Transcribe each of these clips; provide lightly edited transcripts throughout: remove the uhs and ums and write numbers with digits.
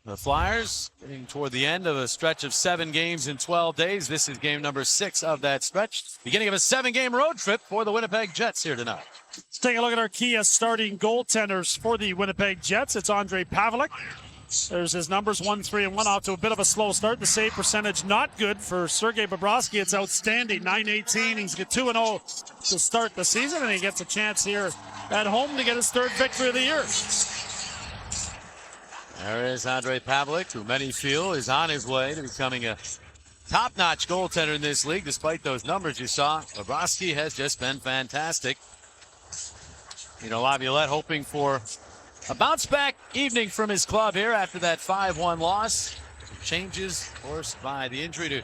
The Flyers getting toward the end of a stretch of 7 games in 12 days. This is game number 6 of that stretch. Beginning of a 7-game road trip for the Winnipeg Jets here tonight. Let's take a look at our key starting goaltenders for the Winnipeg Jets. It's Ondrej Pavelec. There's his numbers, 1-3-1, off to a bit of a slow start. The save percentage not good for Sergei Bobrovsky. It's outstanding, .918. He's got 2-0 to start the season, and he gets a chance here at home to get his 3rd victory of the year. There is Ondrej Pavelec, who many feel is on his way to becoming a top-notch goaltender in this league. Despite those numbers you saw, Bobrovsky has just been fantastic. You know, Laviolette hoping for a bounce-back evening from his club here after that 5-1 loss. Changes, of course, by the injury to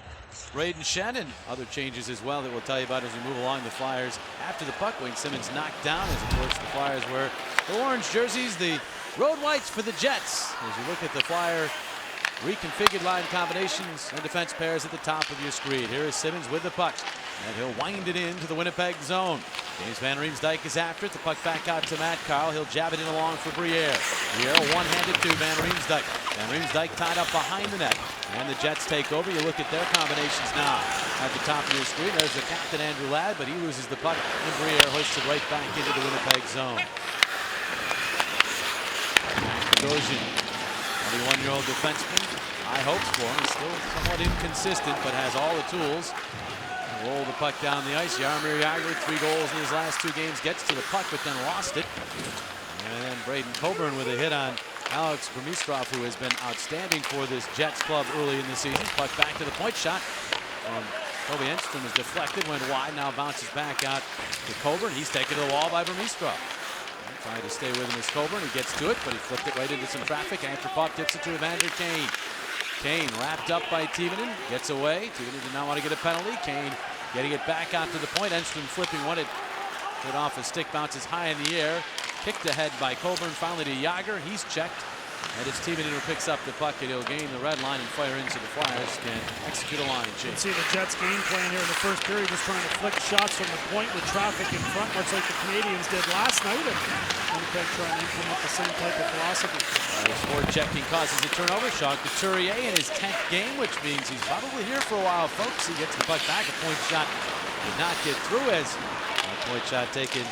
Brayden Schenn, and other changes as well that we'll tell you about as we move along. The Flyers after the puck. Wayne Simmonds knocked down as, of course, the Flyers wear the orange jerseys, the road whites for the Jets. As you look at the Flyer reconfigured line combinations and defense pairs at the top of your screen. Here is Simmonds with the puck, and he'll wind it into the Winnipeg zone. James Van Riemsdyk is after it. The puck back out to Matt Carle. He'll jab it in along for Briere. Briere one-handed to Van Riemsdyk. Van Riemsdyk tied up behind the net. And the Jets take over. You look at their combinations now at the top of your screen. There's the captain, Andrew Ladd, but he loses the puck, and Briere hoists it right back into the Winnipeg zone. Bogosian, 21-year-old defenseman. High hopes for him. He's still somewhat inconsistent, but has all the tools. Roll the puck down the ice. Jaromir Jagr, 3 goals in his last 2 games, gets to the puck, but then lost it. And then Braden Coburn with a hit on Alex Burmistrov, who has been outstanding for this Jets club early in the season. Puck back to the point shot. Toby Enstrom is deflected, went wide, now bounces back out to Coburn. He's taken to the wall by Burmistrov. Trying to stay with him is Coburn. He gets to it, but he flipped it right into some traffic. Antropov tips it to Evander Kane. Kane wrapped up by Timonen, gets away. Timonen did not want to get a penalty. Kane getting it back out to the point. Enstrom flipping one. It off his stick, bounces high in the air. Kicked ahead by Coburn, finally to Jagr. He's checked. And it's Timonen who picks up the puck, and he'll gain the red line and fire into the Flyers and execute a line change. You can see the Jets game plan here in the first period, just trying to flick shots from the point with traffic in front, much like the Canadians did last night. And Winnipeg trying to implement the same type of philosophy. Forward checking causes a turnover. Sean Couturier in his 10th game, which means he's probably here for a while, folks. He gets the puck back. A point shot did not get through, as a point shot taken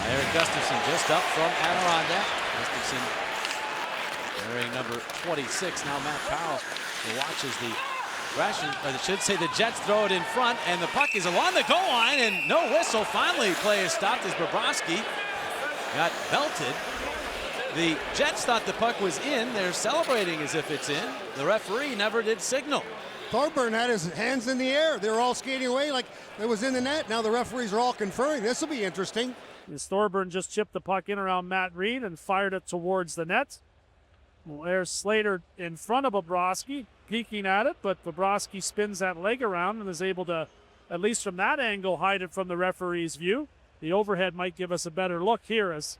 by Eric Gustafsson just up from Adirondack. Gustafsson wearing number 26. Now Matt Powell watches the Russians, or I should say the Jets throw it in front, and the puck is along the goal line, and no whistle. Finally, play is stopped as Bobrovsky got belted. The Jets thought the puck was in. They're celebrating as if it's in. The referee never did signal. Thorburn had his hands in the air. They were all skating away like it was in the net. Now the referees are all conferring. This will be interesting. Thorburn just chipped the puck in around Matt Reed and fired it towards the net. Well, there's Slater in front of Bobrovsky, peeking at it, but Bobrovsky spins that leg around and is able to, at least from that angle, hide it from the referee's view. The overhead might give us a better look here, as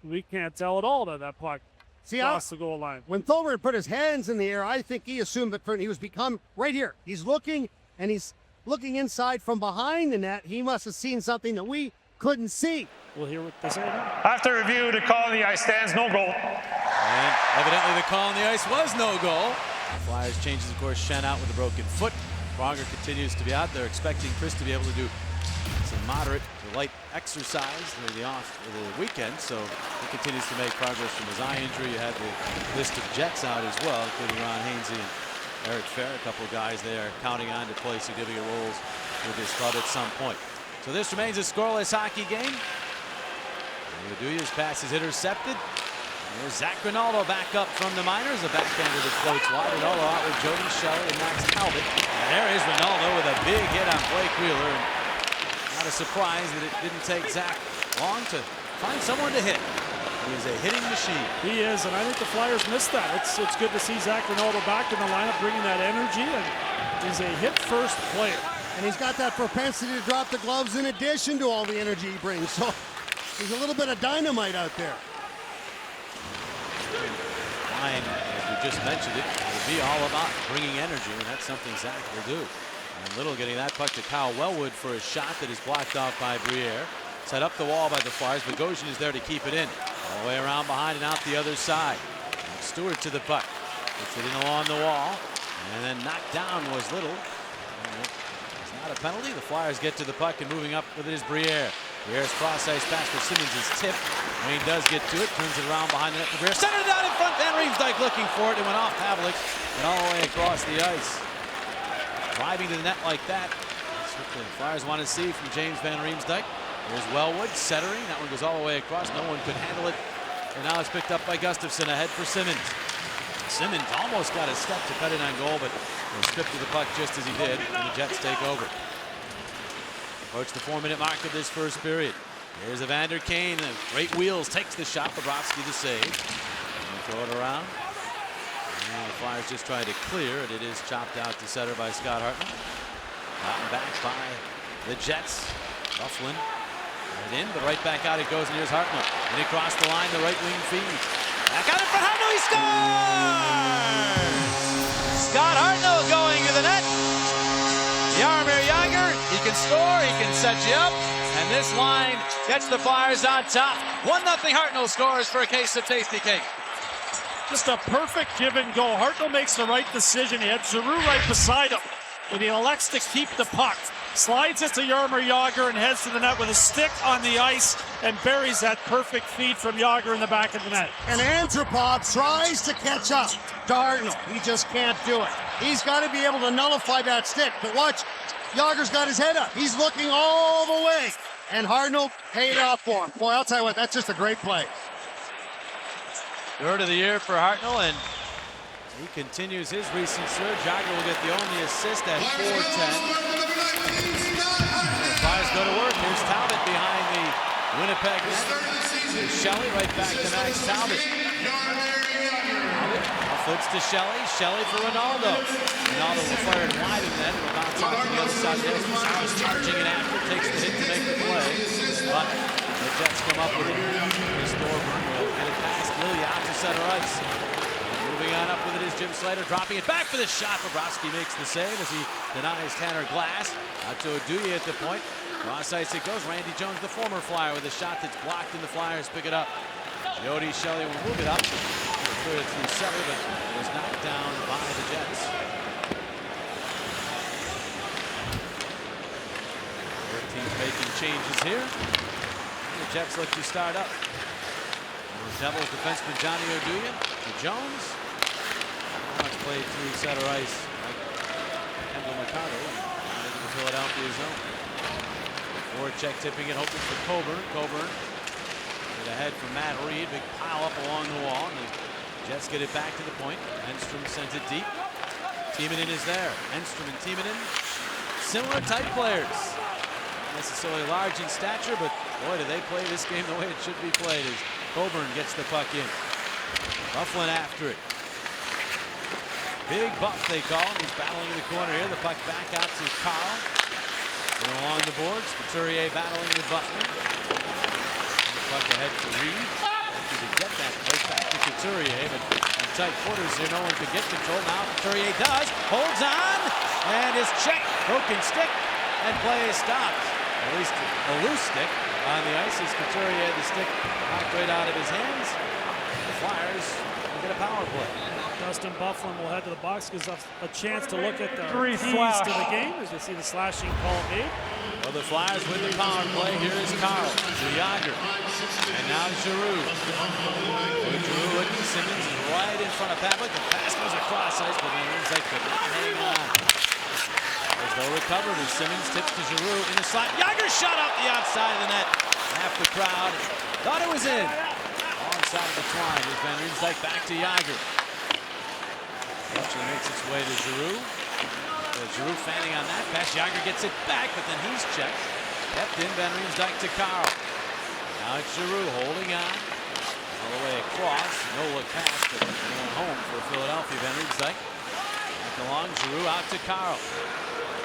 we can't tell at all that puck crossed the goal line. When Thorburn put his hands in the air, I think he assumed that he was become right here. He's looking, and he's looking inside from behind the net. He must have seen something that we couldn't see. We'll hear what they say now. After review, the call on the ice stands no goal. And evidently the call on the ice was no goal. Flyers changes, of course, Schenn out with a broken foot. Pronger continues to be out. They're expecting Chris to be able to do some moderate to light exercise for the weekend, so he continues to make progress from his eye injury. You had the list of Jets out as well, including Ron Hainsey and Eric Fair, a couple of guys they are counting on to play significant roles with this club at some point. So this remains a scoreless hockey game. Duya's pass is intercepted. There's Zach Rinaldo back up from the minors. A backhander that floats wide. Rinaldo out with Jody Shelley and Max Talbot. And there is Rinaldo with a big hit on Blake Wheeler. And not a surprise that it didn't take Zach long to find someone to hit. He is a hitting machine. He is, and I think the Flyers missed that. It's good to see Zach Rinaldo back in the lineup, bringing that energy, and he's a hit-first player. And he's got that propensity to drop the gloves in addition to all the energy he brings. So there's a little bit of dynamite out there. Line, as we just mentioned it, will be all about bringing energy, and that's something Zach will do. And Little getting that puck to Kyle Wellwood for a shot that is blocked off by Briere. Set up the wall by the Flyers. Bogosian is there to keep it in. All the way around behind and out the other side. Stewart to the puck. Puts it in along the wall. And then knocked down was Little. It's not a penalty. The Flyers get to the puck, and moving up with it is Briere. Briere's cross-ice pass for Simmons is tipped. Wayne does get to it, turns it around behind the net for Briere. Centered down in front. Van Riemsdyk looking for it. It went off Havlik and all the way across the ice. Driving to the net like that. That's what the Flyers want to see from James Van Riemsdyk. Here's Wellwood centering. That one goes all the way across. No one could handle it. And now it's picked up by Gustafsson ahead for Simmons. Simmons almost got a step to cut in on goal, but was stripped of the puck just as he did, and the Jets take over. Approach the 4-minute mark of this first period. Here's Evander Kane, and great wheels, takes the shot. Bobrovsky the save. And throw it around. And the Flyers just try to clear it. It is chopped out to center by Scott Hartnell. Gotten back by the Jets. Bufflin right in, but right back out it goes, and here's Hartnell. And across the line, the right wing feeds. Back out in front, Hartnell, he scores! Scott Hartnell going to the net. Jaromir Jagr, he can score, he can set you up, and this line gets the Flyers on top. 1-0 Hartnell scores for a case of Tasty Cake. Just a perfect give and go. Hartnell makes the right decision. He had Giroux right beside him, but he elects to keep the puck. Slides it to Jaromir Jagr and heads to the net with a stick on the ice and buries that perfect feed from Jagr in the back of the net. And Antropov tries to catch up to Hartnell. He just can't do it. He's got to be able to nullify that stick. But watch, Jagr's got his head up. He's looking all the way. And Hartnell paid off for him. Boy, I'll tell you what, that's just a great play. Third of the year for Hartnell, and he continues his recent surge. Jagr will get the only assist at 4:10. The Flyers go to work. Here's Talbot behind the Winnipeg net. Here's Shelley right back to Max Talbot. Talbot flips to Shelley. Shelley for Ronaldo. Ronaldo will fire it wide in net. It'll bounce off to the other side of the ice. Masara's charging it after. Takes the hit to make the play. But the Jets come up with it. Chris Thorburn will get it past Lilly out to center ice. Moving on up with it is Jim Slater, dropping it back for the shot. Bobrovsky makes the save as he denies Tanner Glass. Out to Oduya at the point. Cross ice it goes. Randy Jones, the former Flyer, with a shot that's blocked, and the Flyers pick it up. Jody Shelley will move it up. Threw it through center, but it was knocked down by the Jets. 13's making changes here. And the Jets look to start up. Devils defenseman Johnny Oduya to Jones. Now it's played through center ice like Kendall Mercado into the Philadelphia zone. Voracek tipping it, hoping for Coburn. Coburn get ahead from Matt Reed. Big pile up along the wall. And the Jets get it back to the point. Enstrom sends it deep. Timonen is there. Enstrom and Timonen, similar type players. Not necessarily large in stature, but boy, do they play this game the way it should be played. As Coburn gets the puck in. Bufflin after it. Big Buff they call him. He's battling in the corner here. The puck back out to Carl. And along the boards, Couturier battling with Bufflin. The puck ahead to Reed. Looking to get that place back to Couturier, but in tight quarters here, no one could get control. Now Couturier does. Holds on. And is checked. Broken stick. And play is stopped. At least a loose stick on the ice as Couturier had the stick knocked right out of his hands. The Flyers will get a power play. Dustin Bufflin will head to the box, gives us a chance to look at the keys to the game as you see the slashing call made. Well, the Flyers with the power play. Here is Carl to Jagr. And now Giroux. Giroux looking. Simmons is right in front of Pavlik. The pass goes across ice, but then Riemsdyk could not hang on. There's no recovery. Simmons tips to Giroux in the slot. Jagr shot off the outside of the net. Half the crowd thought it was in. Wrong side of the twine. There's Van Riemsdyk back to Jagr. Actually makes its way to Giroux. Giroux fanning on that pass. Jagr gets it back, but then he's checked. Kept in. Van Riemsdyk to Carl. Now it's Giroux holding on. All the way across. No look pass, but going home for Philadelphia. Van Riemsdyk. Back along. Giroux out to Carl.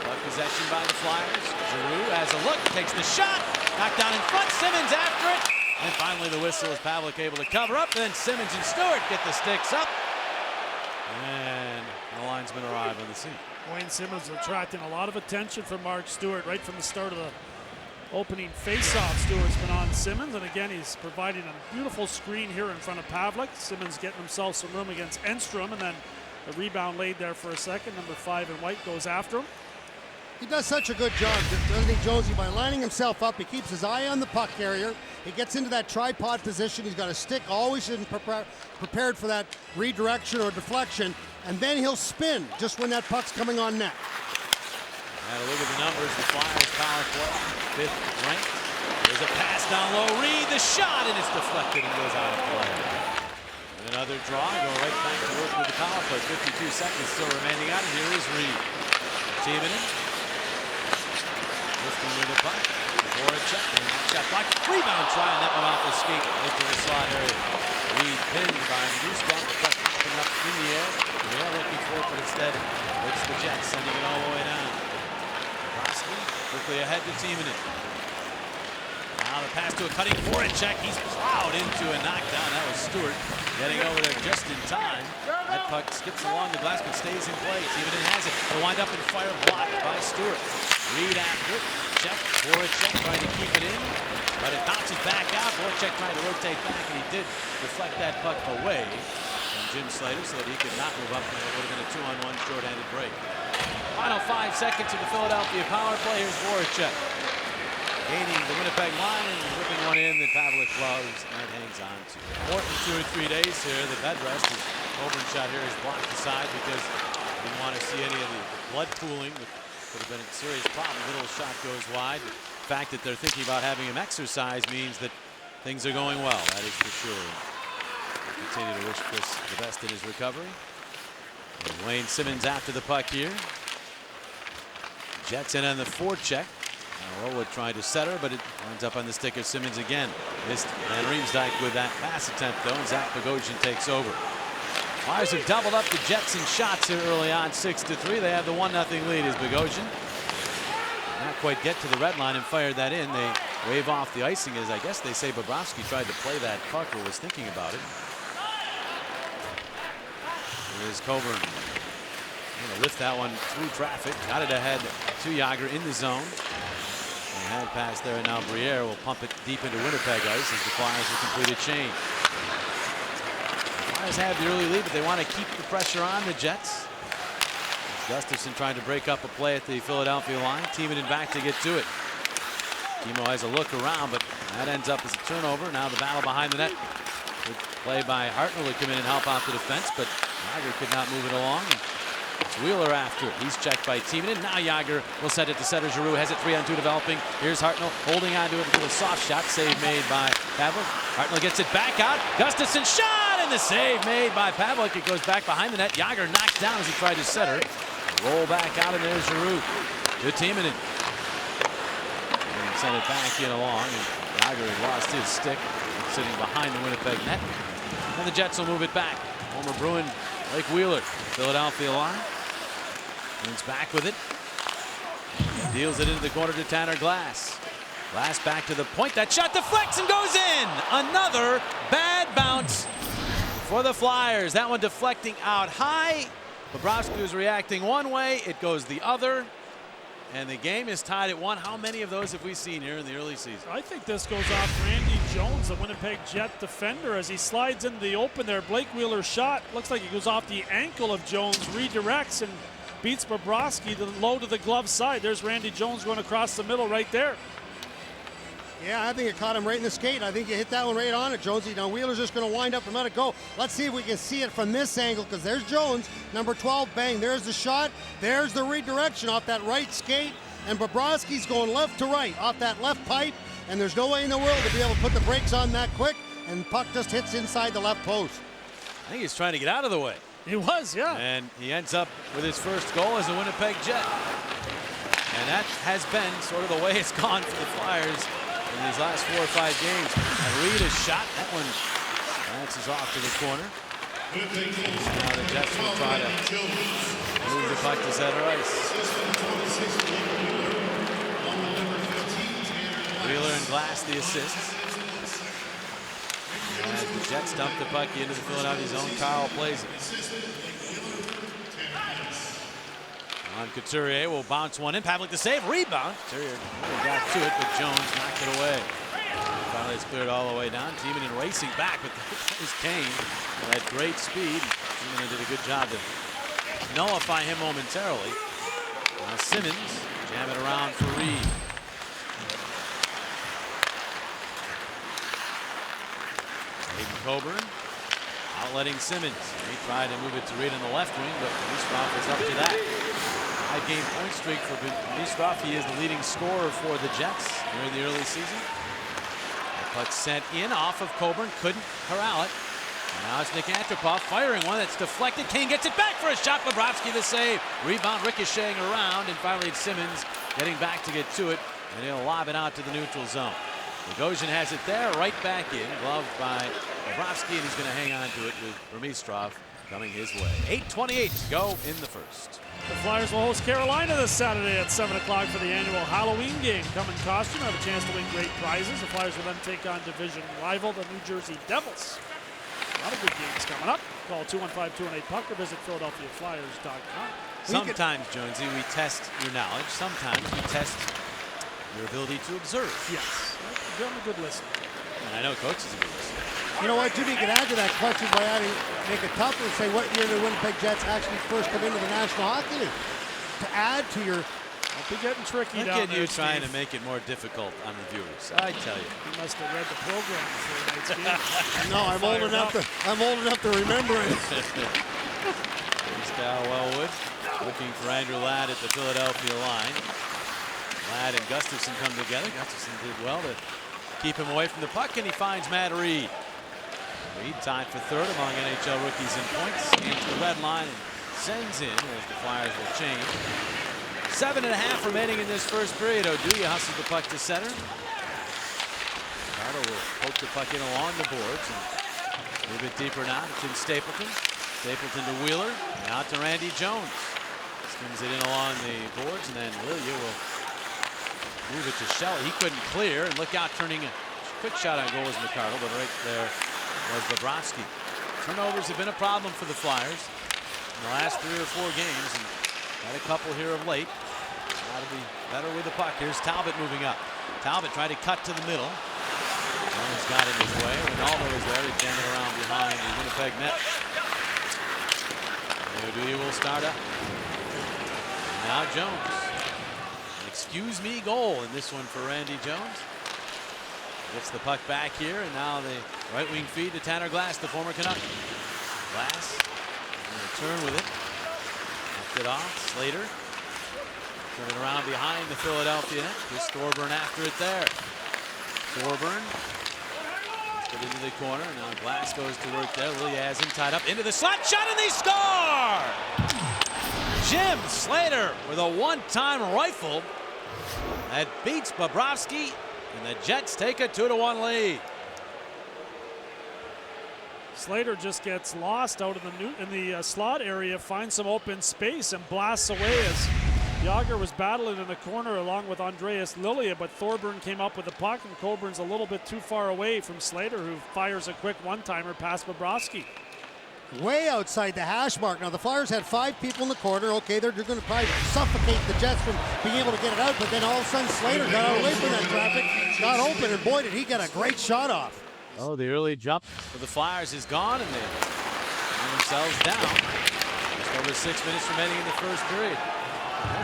Puck possession by the Flyers. Giroux has a look, takes the shot, knocked down in front. Simmons after it, and finally the whistle is Pavlik able to cover up. Then Simmons and Stewart get the sticks up, and the linesmen arrive on the scene. Wayne Simmons attracting a lot of attention from Mark Stewart right from the start of the opening face-off. Stewart's been on Simmons, and again, he's providing a beautiful screen here in front of Pavlik. Simmons getting himself some room against Enstrom, and then the rebound laid there for a second. Number 5 in white goes after him. He does such a good job, doesn't he, Jonesy, by lining himself up. He keeps his eye on the puck carrier. He gets into that tripod position. He's got a stick always prepared for that redirection or deflection, and then he'll spin just when that puck's coming on net. Had a look at the numbers. The Flyers power play, 5th ranked. There's a pass down low. Reed, the shot, and it's deflected and goes out of play. And another draw, go right back to work with the power play. 52 seconds still remaining on it. Here is Reed. Teaming lifting with the puck. Voracek, and shot block. Rebound try, and that one off the skate into the slot area. Reed pinned by Newscomb. The puck coming up in the air. They're looking for it, but instead it's the Jets sending it all the way down. Broski quickly ahead to Timonen. Now the pass to a cutting Voracek. He's plowed into a knockdown. That was Stewart getting over there just in time. That puck skips along the glass but stays in play. Timonen has it. They'll wind up in fire, blocked by Stewart. Reed after it. Check. Voracek trying to keep it in, but it bounces back out. Voracek trying to rotate back, and he did deflect that puck away from Jim Slater so that he could not move up, and it would have been a 2-on-1 short-handed break. Final 5 seconds of the Philadelphia power play. Here's Voracek gaining the Winnipeg line and whipping one in that Pavlik loves and hangs on to. Important 2 or 3 days here. The bed rest is Coburn shot here is blocked aside because he didn't want to see any of the blood pooling. Could have been a serious problem. Little shot goes wide. The fact that they're thinking about having him exercise means that things are going well. That is for sure. We'll continue to wish Chris the best in his recovery. And Wayne Simmons after the puck here. Jets in on the forecheck. Elwood tried to set her, but it winds up on the stick of Simmons again. Missed Van Riemsdyk with that pass attempt, though, and Zach Bogosian takes over. Flyers have doubled up the Jets in shots here early on, 6-3. They have the 1-0 lead as Bogosian not quite get to the red line and fired that in. They wave off the icing as I guess they say Bobrovsky tried to play that puck or was thinking about it. Here's Coburn. Going to lift that one through traffic. Got it ahead to Jágr in the zone. And hand pass there, and now Briere will pump it deep into Winnipeg ice as the Flyers will complete a change. The Flyers have the early lead, but they want to keep the pressure on the Jets. Gustafson trying to break up a play at the Philadelphia line. Timonen back to get to it. Timo has a look around, but that ends up as a turnover. Now the battle behind the net. Good play by Hartnell to come in and help out the defense, but Jágr could not move it along. It's Wheeler after it. He's checked by Timonen. Now Jágr will send it to center. Giroux has it 3-on-2 developing. Here's Hartnell holding on to it until a soft shot. Save made by Pavlik. Hartnell gets it back out. Gustafson shot, and the save made by Pavlik. It goes back behind the net. Jágr knocks down as he tried to set her. Roll back out, and there's Giroux to Timonen. And send it back in along, and Jágr had lost his stick sitting behind the Winnipeg net. And the Jets will move it back. Former Bruin Blake Wheeler, Philadelphia line. And it's back with it. Deals it into the corner to Tanner Glass. Glass back to the point. That shot deflects and goes in. Another bad bounce for the Flyers. That one deflecting out high. Bobrovsky was reacting one way. It goes the other. And the game is tied at 1. How many of those have we seen here in the early season? I think this goes off Randy Jones, the Winnipeg Jet defender, as he slides into the open there. Blake Wheeler's shot looks like it goes off the ankle of Jones, redirects and beats Bobrovsky to low to the glove side. There's Randy Jones going across the middle right there. Yeah, I think it caught him right in the skate. I think you hit that one right on it, Jonesy. Now Wheeler's just going to wind up and let it go. Let's see if we can see it from this angle, because there's Jones, number 12, bang. There's the shot. There's the redirection off that right skate. And Bobrovsky's going left to right off that left pipe. And there's no way in the world to be able to put the brakes on that quick. And puck just hits inside the left post. I think he's trying to get out of the way. He was, yeah. And he ends up with his first goal as a Winnipeg Jet. And that has been sort of the way it's gone for the Flyers in these last 4 or 5 games. And Reed has shot. That one bounces off to the corner. Now the Jets will try to move the puck to center ice. Wheeler and Glass the assists. As the Jets dump the puck into the Philadelphia zone, Carl plays it. On Couturier will bounce one in. Pavlik to save. Rebound. Couturier really got to it, but Jones knocked it away. Finally, it's cleared all the way down. Timonen racing back, but his Kane at great speed. Timonen did a good job to nullify him momentarily. Now Simmons jam it around for Reed. Hayden Coburn outletting Simmons. He tried to move it to Reed in the left wing, but Benistrov is up to that. High-game point streak for Benistrov. He is the leading scorer for the Jets during the early season. The puck sent in off of Coburn, couldn't corral it. And now it's Nick Antropov firing one that's deflected. Kane gets it back for a shot. Bobrovsky the save. Rebound ricocheting around, and finally it's Simmons getting back to get to it, and he'll lob it out to the neutral zone. Bogosian has it there, right back in, gloved by Bobrovsky, and he's going to hang on to it with Burmistrov coming his way. 8:28 to go in the first. The Flyers will host Carolina this Saturday at 7 o'clock for the annual Halloween game. Come in costume, have a chance to win great prizes. The Flyers will then take on division rival, the New Jersey Devils. A lot of good games coming up. Call 215-218-PUCK or visit PhiladelphiaFlyers.com. Sometimes, Jonesy, we test your knowledge. Sometimes we test your ability to observe. Yes, I'm a good listener. And I know Coach is a good listener. You know what, Jimmy, you can add to that question by make it tougher and say what year did the Winnipeg Jets actually first come into the National Hockey League? To add to your... Don't be getting tricky Look down at there, you trying Steve. to make it more difficult on the viewers. I tell you. You must have read the program before tonight's game. No, I'm old enough to remember it. Here's Cal Wellwood looking for Andrew Ladd at the Philadelphia line. Ladd and Gustafson come together. Gustafson did well to keep him away from the puck, and he finds Matt Reed. Reed tied for third among NHL rookies in points. Scans the red line and sends in as the Flyers will change. 7.5 remaining in this first period. Oduya hustles the puck to center. Ricardo will poke the puck in along the boards and a little bit deeper now to Tim Stapleton. Stapleton to Wheeler and out to Randy Jones. Skins it in along the boards, and then Lilia will move it to Shelley. He couldn't clear, and look out, turning a quick shot on goal was McArdle, but right there was Bobrovsky. Turnovers have been a problem for the Flyers in the last 3 or 4 games, and had a couple here of late. Got to be better with the puck. Here's Talbot moving up. Talbot tried to cut to the middle. Jones got in his way. Ronaldo was there to jam it around behind the Winnipeg net. Oduya will start up. Now Jones. An excuse me goal in this one for Randy Jones. Gets the puck back here, and now the right wing feed to Tanner Glass, the former Canuck. Glass going to turn with it. Knocked it off. Slater. Turn it around behind the Philadelphia net. Chris Thorburn after it there. Thorburn. Let's get into the corner. Now Glass goes to work there. Lilia has him tied up into the slot shot, and they score! Jim Slater with a one-time rifle that beats Bobrovsky, and the Jets take a 2-1 lead. Slater just gets lost out in the slot area, finds some open space, and blasts away as Jágr was battling in the corner along with Andreas Lilia, but Thorburn came up with the puck, and Coburn's a little bit too far away from Slater, who fires a quick one-timer past Bobrovsky. Way outside the hash mark. Now, the Flyers had 5 people in the corner. Okay, they're going to probably suffocate the Jets from being able to get it out, but then all of a sudden Slater got away from that traffic, got open, and boy, did he get a great shot off. Oh, the early jump for the Flyers is gone, and they find themselves down. Just over 6 minutes remaining in the first period. I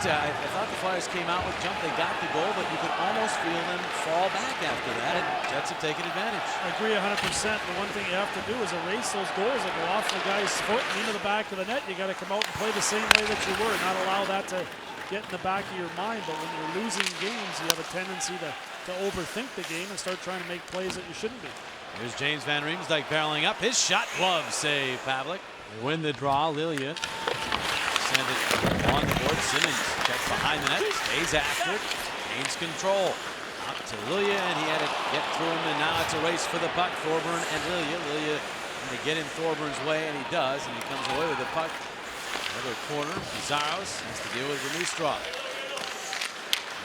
thought the Flyers came out with jump. They got the goal, but you could almost feel them fall back after that, and Jets have taken advantage. I agree 100%. The one thing you have to do is erase those goals that go off the guy's foot and into the back of the net. You got to come out and play the same way that you were, not allow that to get in the back of your mind. But when you're losing games, you have a tendency to overthink the game and start trying to make plays that you shouldn't be. Here's James Van Riemsdyk barreling up. His shot, glove save, Pavlik. They win the draw. Lilia send it on the board. Simmons checks behind the net, stays after it, gains control. Up to Lilia, and he had to get through him, and now it's a race for the puck. Thorburn and Lilia. Lilia trying to get in Thorburn's way, and he does, and he comes away with the puck. Another corner. Pizarros has to deal with Benistrov.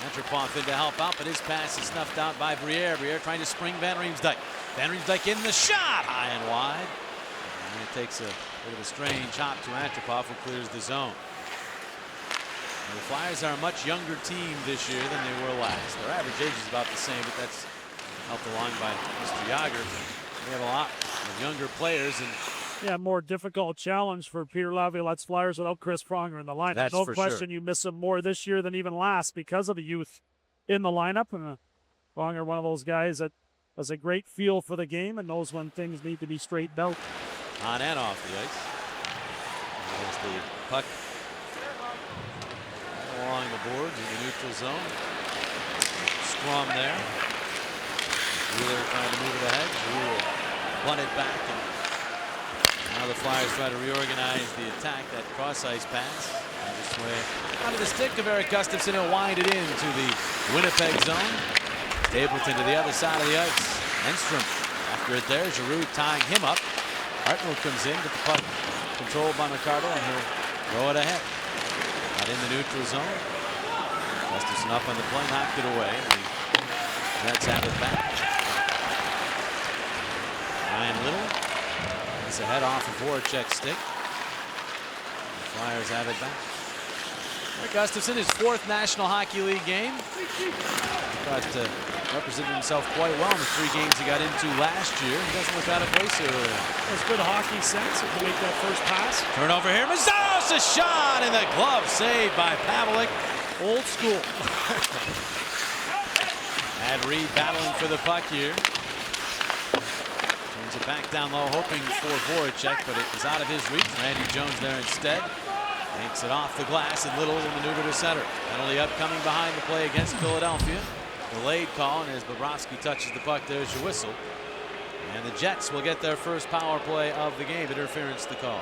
Antropov in to help out, but his pass is snuffed out by Briere. Briere trying to spring Van Riemsdyk. Van Riemsdyk in the shot, high and wide. And it takes a bit of a strange hop to Antropov, who clears the zone. The Flyers are a much younger team this year than they were last. Their average age is about the same, but that's helped along by Mr. Yager. They have a lot of younger players, and Yeah, more difficult challenge for Peter Laviolette's Flyers without Chris Pronger in the lineup. That's no for question sure. you miss him more this year than even last because of the youth in the lineup. And Pronger, one of those guys that has a great feel for the game and knows when things need to be straightened out. on and off the ice. There's the puck along the boards in the neutral zone. Scrum there. Wheeler trying to move it ahead. Wheeler won it back, and now the Flyers try to reorganize the attack. That cross-ice pass. And this way out of the stick of Eric Gustafsson. He'll wind it into the Winnipeg zone. Stapleton to the other side of the ice. Enstrom after it there. Giroux tying him up. Hartnell comes in, but the puck controlled by McArdle, and he'll throw it ahead. Out in the neutral zone. Gustafsson up on the play, knocked it away. The Jets have it back. Ryan Little gets a head off of Voracek's stick. The Flyers have it back. Eric Gustafsson, his 4th National Hockey League game. But represented himself quite well in the 3 games he got into last year. He doesn't look out of place here. That's good hockey sense to make that first pass. Turnover here. Mazzaros, a shot in the glove, saved by Pavelec. Old school. Had Reed battling for the puck here. Turns it back down low, hoping for Voracek, but it was out of his reach. Randy Jones there instead. Yanks it off the glass, and Little will maneuver to center. Penalty upcoming behind the play against Philadelphia. Delayed call, and as Bobrovsky touches the puck, there's your whistle. And the Jets will get their first power play of the game. Interference the call.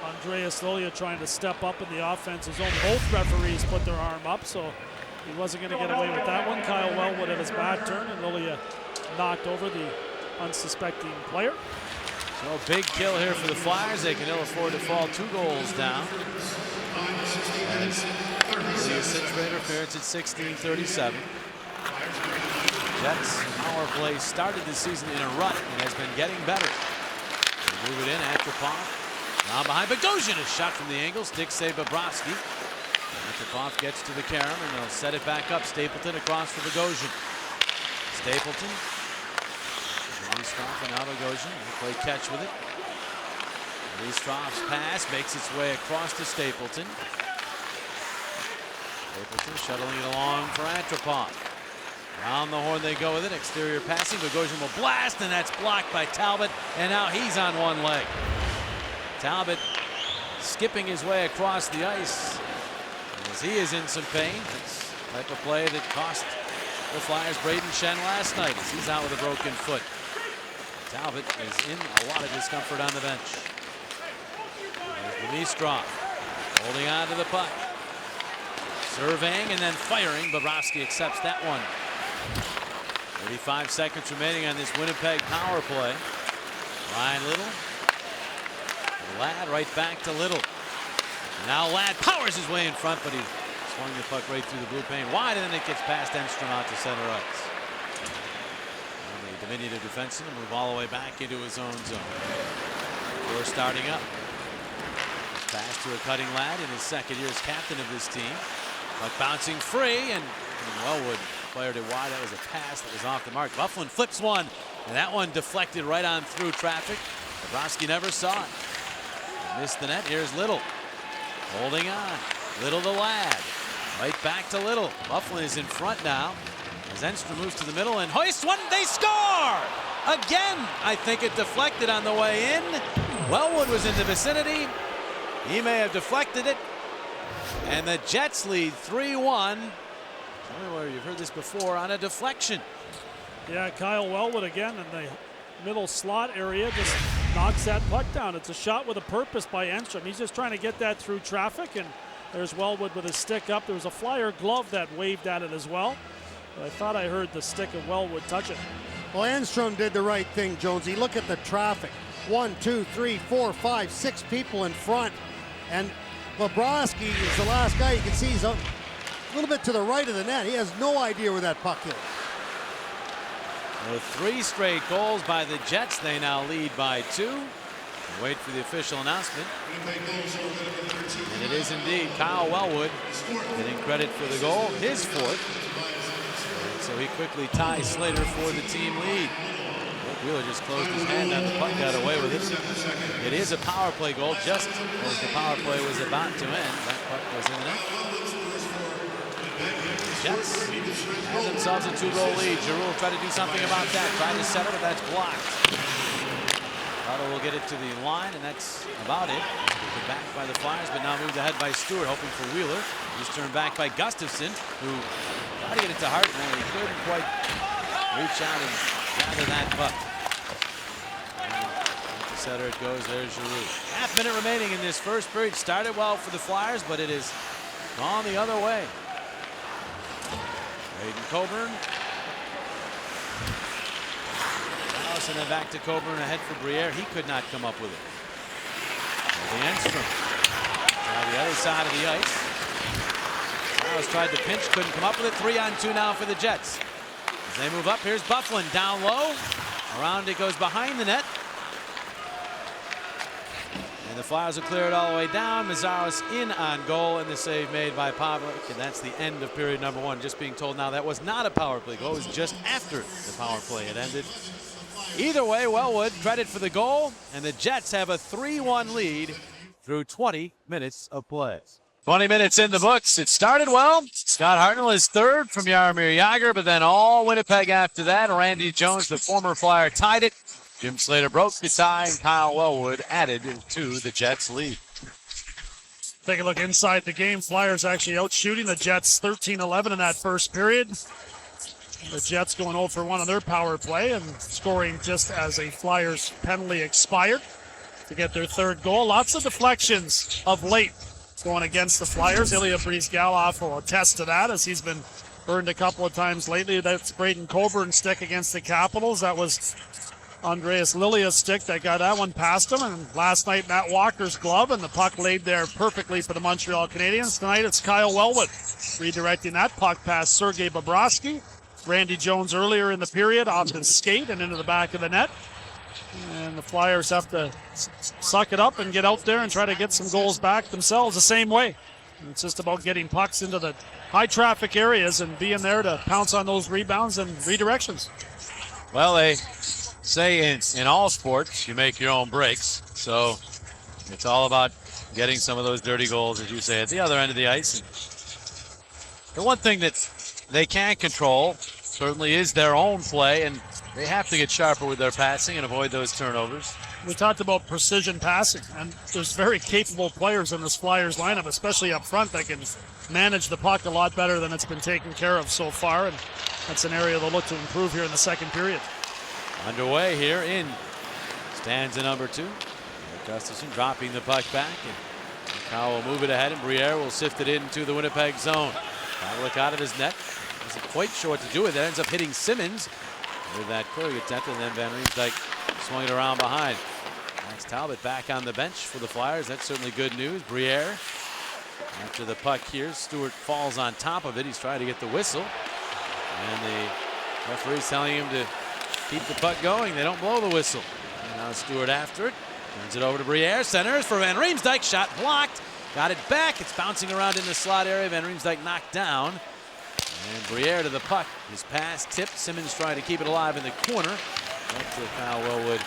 Andreas Lilia trying to step up in the offensive zone. Both referees put their arm up, so he wasn't going to get away with that one. Kyle Wellwood at his bad turn, and Lilia knocked over the unsuspecting player. So a big kill here for the Flyers. They can ill afford to fall 2 goals down. Lilia Cinch interference at 16:37. Jets power play started the season in a rut and has been getting better. They move it in. Antropov now behind Bogosian. A shot from the angle. Stick save Bobrovsky. Antropov gets to the carom, and they'll set it back up. Stapleton across for Bogosian. Stapleton. Leestroff and now Bogosian. They play catch with it. Leestroff's pass makes its way across to Stapleton. Stapleton shuttling it along for Antropov. Around the horn they go with it. Exterior passing. Bogosian will blast, and that's blocked by Talbot. And now he's on one leg. Talbot skipping his way across the ice as he is in some pain. It's the type of play that cost the Flyers Braden Shen last night as he's out with a broken foot. Talbot is in a lot of discomfort on the bench. There's Dimitrov holding on to the puck. Surveying and then firing. Bobrovsky accepts that one. 35 seconds remaining on this Winnipeg power play. Ryan Little. Ladd right back to Little. Now Ladd powers his way in front, but he swung the puck right through the blue paint wide, and then it gets past Enstrom out to center ice. And the diminutive defenseman will move all the way back into his own zone. We're starting up. Pass to a cutting Ladd in his 2nd year as captain of this team. Puck bouncing free, and Wellwood fired it wide. That was a pass that was off the mark. Byfuglien flips one, and that one deflected right on through traffic. Bobrovsky never saw it. Missed the net. Here's Little. Holding on. Little to Ladd. Right back to Little. Byfuglien is in front now. As Enstrom moves to the middle and hoists one. They score! Again, I think it deflected on the way in. Wellwood was in the vicinity. He may have deflected it. And the Jets lead 3-1. Where you've heard this before on a deflection. Yeah, Kyle Wellwood again in the middle slot area just knocks that puck down. It's a shot with a purpose by Enstrom. He's just trying to get that through traffic, and there's Wellwood with his stick up. There was a Flyer glove that waved at it as well. But I thought I heard the stick of Wellwood touch it. Well, Enstrom did the right thing, Jonesy. Look at the traffic. 1, 2, 3, 4, 5, 6 people in front. And Bobrovsky is the last guy. You can see he's a little bit to the right of the net. He has no idea where that puck is. With 3 straight goals by the Jets, they now lead by 2. Wait for the official announcement. And it is indeed Kyle Wellwood getting credit for the goal, his fourth. And so he quickly ties Slater for the team lead. Wheeler just closed his hand on the puck, got away with it. It is a power play goal, just as the power play was about to end. That puck was in the net. The Jets have themselves a 2-goal lead. Giroux will try to do something about that. Tried to set it, but that's blocked. Tuttle will get it to the line, and that's about it. Back by the Flyers, but now moved ahead by Stewart, hoping for Wheeler. He's turned back by Gustafsson, who tried to get it to Hartman. He couldn't quite reach out and gather that puck. Center it goes, there's Giroux. Half-minute remaining in this first period. Started well for the Flyers, but it is gone the other way. Hayden Coburn. And then back to Coburn, ahead for Briere. He could not come up with it. The Enstrom. Now the other side of the ice. Miles tried to pinch, couldn't come up with it. 3-on-2 now for the Jets. As they move up, here's Byfuglien down low. Around it goes behind the net. And the Flyers will clear it all the way down. Meszaros in on goal, and the save made by Pavelec. And that's the end of period number 1. Just being told now that was not a power play goal. It was just after the power play had ended. Either way, Wellwood credit for the goal, and the Jets have a 3-1 lead through 20 minutes of play. 20 minutes in the books. It started well. Scott Hartnell is third from Jaromir Jagr, but then all Winnipeg after that. Randy Jones, the former Flyer, tied it. Jim Slater broke the tie, and Kyle Wellwood added to the Jets' lead. Take a look inside the game. Flyers actually out shooting the Jets 13-11 in that first period. The Jets going 0 for 1 on their power play and scoring just as a Flyers penalty expired to get their third goal. Lots of deflections of late going against the Flyers. Ilya Bryzgalov will attest to that, as he's been burned a couple of times lately. That's Braden Coburn's stick against the Capitals. That was Andreas Lilja's stick that got that one past him. And last night, Matt Walker's glove, and the puck laid there perfectly for the Montreal Canadiens. Tonight, it's Kyle Wellwood redirecting that puck past Sergei Bobrovsky. Randy Jones earlier in the period off his skate and into the back of the net. And the Flyers have to suck it up and get out there and try to get some goals back themselves the same way. It's just about getting pucks into the high traffic areas and being there to pounce on those rebounds and redirections. Well, they say in all sports, you make your own breaks. So it's all about getting some of those dirty goals, as you say, at the other end of the ice. And the one thing that they can't control certainly is their own play, and they have to get sharper with their passing and avoid those turnovers. We talked about precision passing, and there's very capable players in this Flyers lineup, especially up front, that can manage the puck a lot better than it's been taken care of so far, and that's an area they'll look to improve here in the second period. Underway here in stanza number 2. Gustafsson dropping the puck back, and Kyle will move it ahead, and Briere will sift it into the Winnipeg zone. Pavelec out of his net. Wasn't quite sure what to do with it. Ends up hitting Simmons with that clearing attempt, and then Van Riemsdyk swung it around behind. Max Talbot back on the bench for the Flyers. That's certainly good news. Briere, after the puck here, Stewart falls on top of it. He's trying to get the whistle, and the referee's telling him to keep the puck going. They don't blow the whistle. And now Stewart after it. Turns it over to Briere. Centers for Van Riemsdyk. Shot blocked. Got it back. It's bouncing around in the slot area. Van Riemsdyk knocked down. And Briere to the puck. His pass tipped. Simmons trying to keep it alive in the corner. Back to Kyle Wellwood.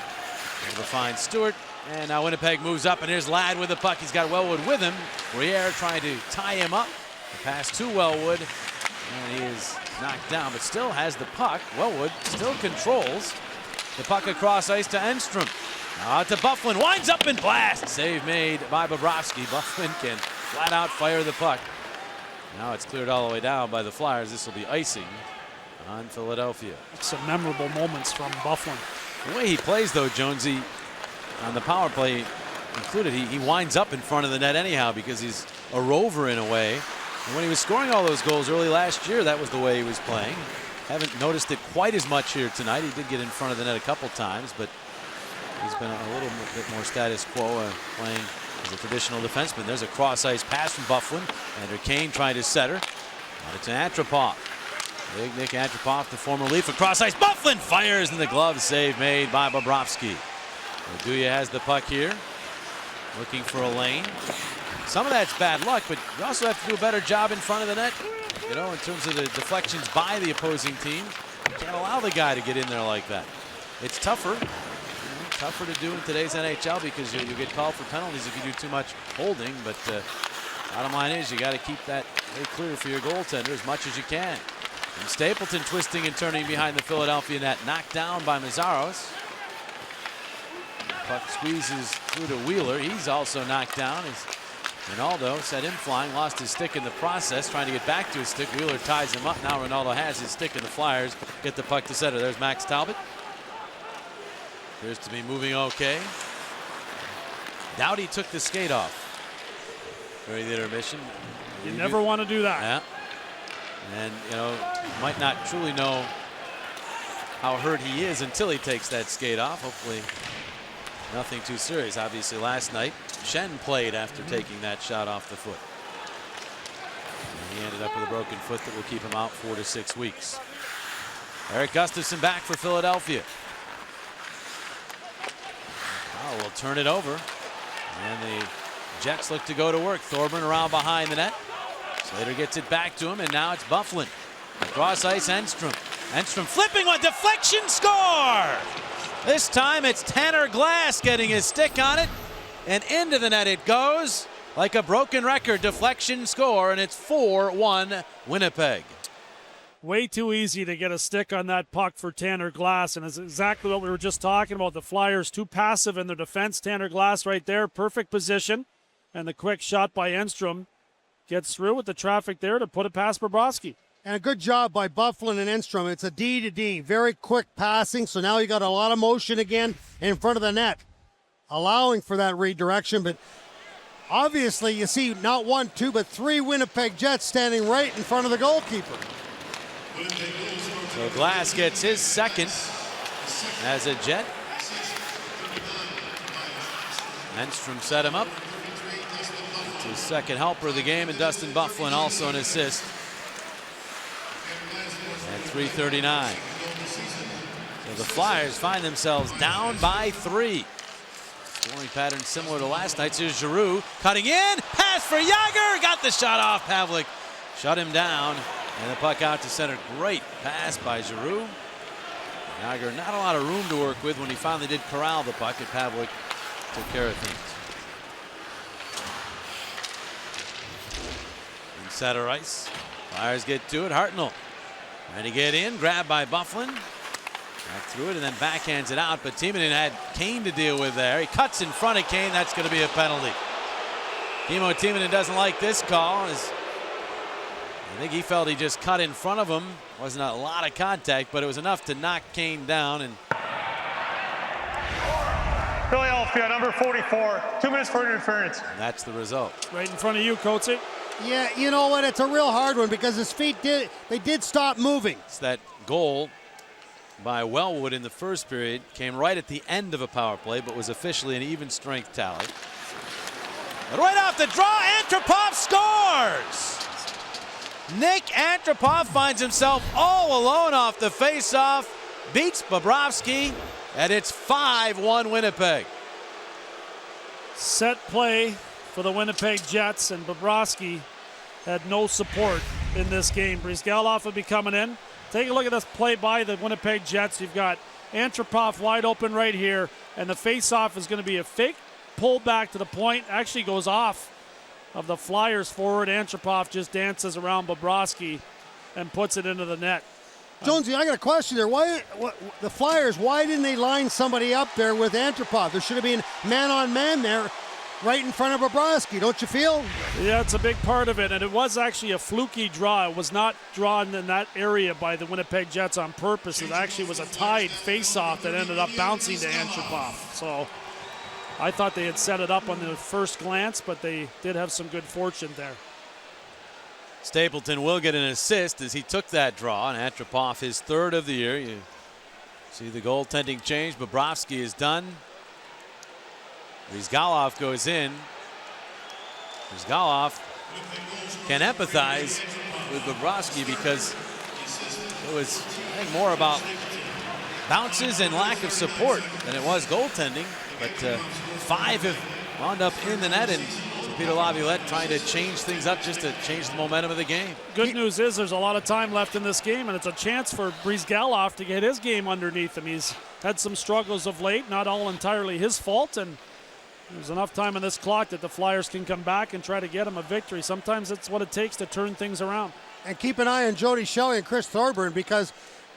Able to find Stewart. And now Winnipeg moves up, and here's Ladd with the puck. He's got Wellwood with him. Briere trying to tie him up. The pass to Wellwood. And he is knocked down, but still has the puck. Wellwood still controls the puck across ice to Enstrom. Now out to Byfuglien. Winds up and blast. Save made by Bobrovsky. Byfuglien can flat out fire the puck. Now it's cleared all the way down by the Flyers. This will be icing on Philadelphia. Some memorable moments from Byfuglien. The way he plays, though, Jonesy, on the power play included, he winds up in front of the net anyhow because he's a rover in a way. And when he was scoring all those goals early last year, that was the way he was playing. Haven't noticed it quite as much here tonight. He did get in front of the net a couple times, but he's been a little bit more status quo playing as a traditional defenseman. There's a cross-ice pass from Byfuglien. Andrew Kane trying to set her. Out to Antropov. Big Nick Antropov, the former Leaf, across ice. Byfuglien fires in the glove. Save made by Bobrovsky. Duya has the puck here, looking for a lane. Some of that's bad luck, but you also have to do a better job in front of the net, you know, in terms of the deflections by the opposing team. You can't allow the guy to get in there like that. It's tougher. Tougher to do in today's NHL because you get called for penalties if you do too much holding, but bottom line is you got to keep that very clear for your goaltender as much as you can. And Stapleton twisting and turning behind the Philadelphia net, knocked down by Mazzaros. Puck squeezes through to Wheeler. He's also knocked down as Ronaldo set him flying, lost his stick in the process, trying to get back to his stick. Wheeler ties him up. Now Ronaldo has his stick, and the Flyers get the puck to center. There's Max Talbot. Appears to be moving okay. Doughty took the skate off during the intermission. You never want to do that. Yeah. And, you know, might not truly know how hurt he is until he takes that skate off. Hopefully nothing too serious. Obviously last night, Schenn played after taking that shot off the foot. And he ended up with a broken foot that will keep him out 4 to 6 weeks. Erik Gustafsson back for Philadelphia. Oh, we'll turn it over. And the Jets look to go to work. Thorburn around behind the net. Slater gets it back to him, and now it's Byfuglien. Across ice, Enstrom. Enstrom flipping one, deflection, score! This time it's Tanner Glass getting his stick on it, and into the net it goes. Like a broken record, deflection score, and it's 4-1 Winnipeg. Way too easy to get a stick on that puck for Tanner Glass, and it's exactly what we were just talking about. The Flyers too passive in their defense. Tanner Glass right there, perfect position, and the quick shot by Enstrom gets through with the traffic there to put it past Bobrovsky. And a good job by Byfuglien and Enstrom. It's a D to D, very quick passing, so now you got a lot of motion again in front of the net, allowing for that redirection. But obviously you see not 1, 2, but 3 Winnipeg Jets standing right in front of the goalkeeper. So Glass gets his second as a Jet. Enstrom set him up. It's his second helper of the game, and Dustin Byfuglien also an assist. At 3:39. So the Flyers find themselves down by 3. Scoring pattern similar to last night's. Here's Giroux cutting in. Pass for Jágr. Got the shot off. Pavelec shut him down. And the puck out to center. Great pass by Giroux. Jágr not a lot of room to work with when he finally did corral the puck, and Pavelec took care of things. In center ice. Flyers get to it. Hartnell trying to get in. Grabbed by Byfuglien. Back through it and then backhands it out. But Timonen had Kane to deal with there. He cuts in front of Kane. That's going to be a penalty. Kimmo Timonen doesn't like this call. I think he felt he just cut in front of him. Wasn't a lot of contact, but it was enough to knock Kane down. And Philadelphia, number 44, 2 minutes for interference. that's the result. Right in front of you, Coatsy. Yeah, you know what? It's a real hard one because his feet did stop moving. It's that goal by Wellwood in the first period came right at the end of a power play, but was officially an even strength tally. And right off the draw, Antropov scores! Nick Antropov finds himself all alone off the faceoff, beats Bobrovsky, and it's 5-1 Winnipeg. Set play for the Winnipeg Jets, and Bobrovsky had no support in this game. Bryzgalov will be coming in. Take a look at this play by the Winnipeg Jets. You've got Antropov wide open right here, and the faceoff is going to be a fake pull back to the point. Actually goes off of the Flyers forward. Antropov just dances around Bobrovsky and puts it into the net. Jonesy, I got a question there. The Flyers, why didn't they line somebody up there with Antropov? There should have been man-on-man there right in front of Bobrovsky, don't you feel? Yeah, it's a big part of it, and it was actually a fluky draw. It was not drawn in that area by the Winnipeg Jets on purpose. It actually was a tied face-off that ended up bouncing to Antropov. So I thought they had set it up on the first glance, but they did have some good fortune there. Stapleton will get an assist as he took that draw, and Antropov his third of the year. You see the goaltending change. Bobrovsky is done. Bryzgalov goes in. Bryzgalov can empathize with Bobrovsky because it was, I think, more about bounces and lack of support than it was goaltending. but 5 have wound up in the net, and Peter Laviolette trying to change things up just to change the momentum of the game. Good news is there's a lot of time left in this game, and it's a chance for Breeze Galoff to get his game underneath him. He's had some struggles of late, not all entirely his fault, and there's enough time on this clock that the Flyers can come back and try to get him a victory. Sometimes it's what it takes to turn things around. And keep an eye on Jody Shelley and Chris Thorburn, because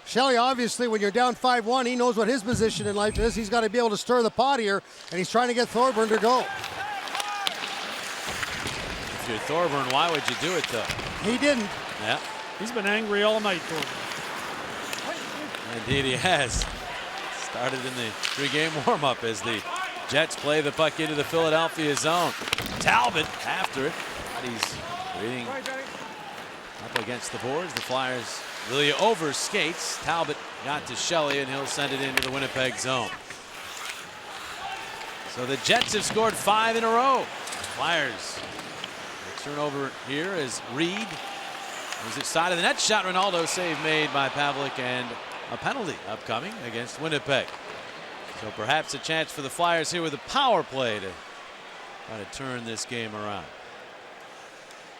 Shelley, obviously, when you're down 5-1, he knows what his position in life is. He's got to be able to stir the pot here, and he's trying to get Thorburn to go. If you're Thorburn, why would you do it, though? He didn't. Yeah. He's been angry all night, Thorburn. Indeed he has. Started in the pre-game warm-up as the Jets play the puck into the Philadelphia zone. Talbot after it. He's waiting up against the boards. The Flyers really overskates. Talbot got to Shelley, and he'll send it into the Winnipeg zone. So the Jets have scored 5 in a row. Flyers. The turnover here is Reed. Was it side of the net? Shot Ronaldo. Save made by Pavlik, and a penalty upcoming against Winnipeg. So perhaps a chance for the Flyers here with a power play to try to turn this game around.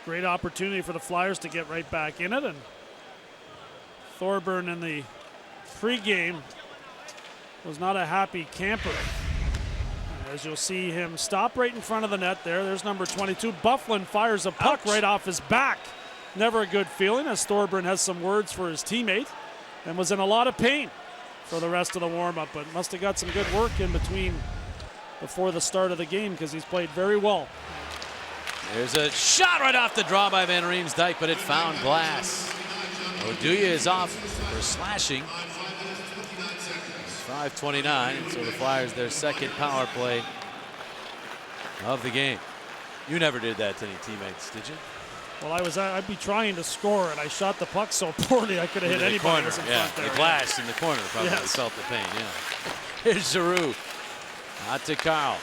Great opportunity for the Flyers to get right back in it, and Thorburn in the pregame was not a happy camper. As you'll see him stop right in front of the net there. There's number 22. Byfuglien fires a puck right off his back. Never a good feeling, as Thorburn has some words for his teammate and was in a lot of pain for the rest of the warm-up, but must have got some good work in between before the start of the game, because he's played very well. There's a shot right off the draw by Van Riemsdyk, but it found glass. Oduya is off for slashing. 5:29, so the Flyers their second power play of the game. You never did that to any teammates, did you? Well, I'd be trying to score, and I shot the puck so poorly I could have hit anybody. Corner, in yeah, front there. the glass in the corner probably Yes. felt the pain. Yeah. Here's Giroux, out to Carl,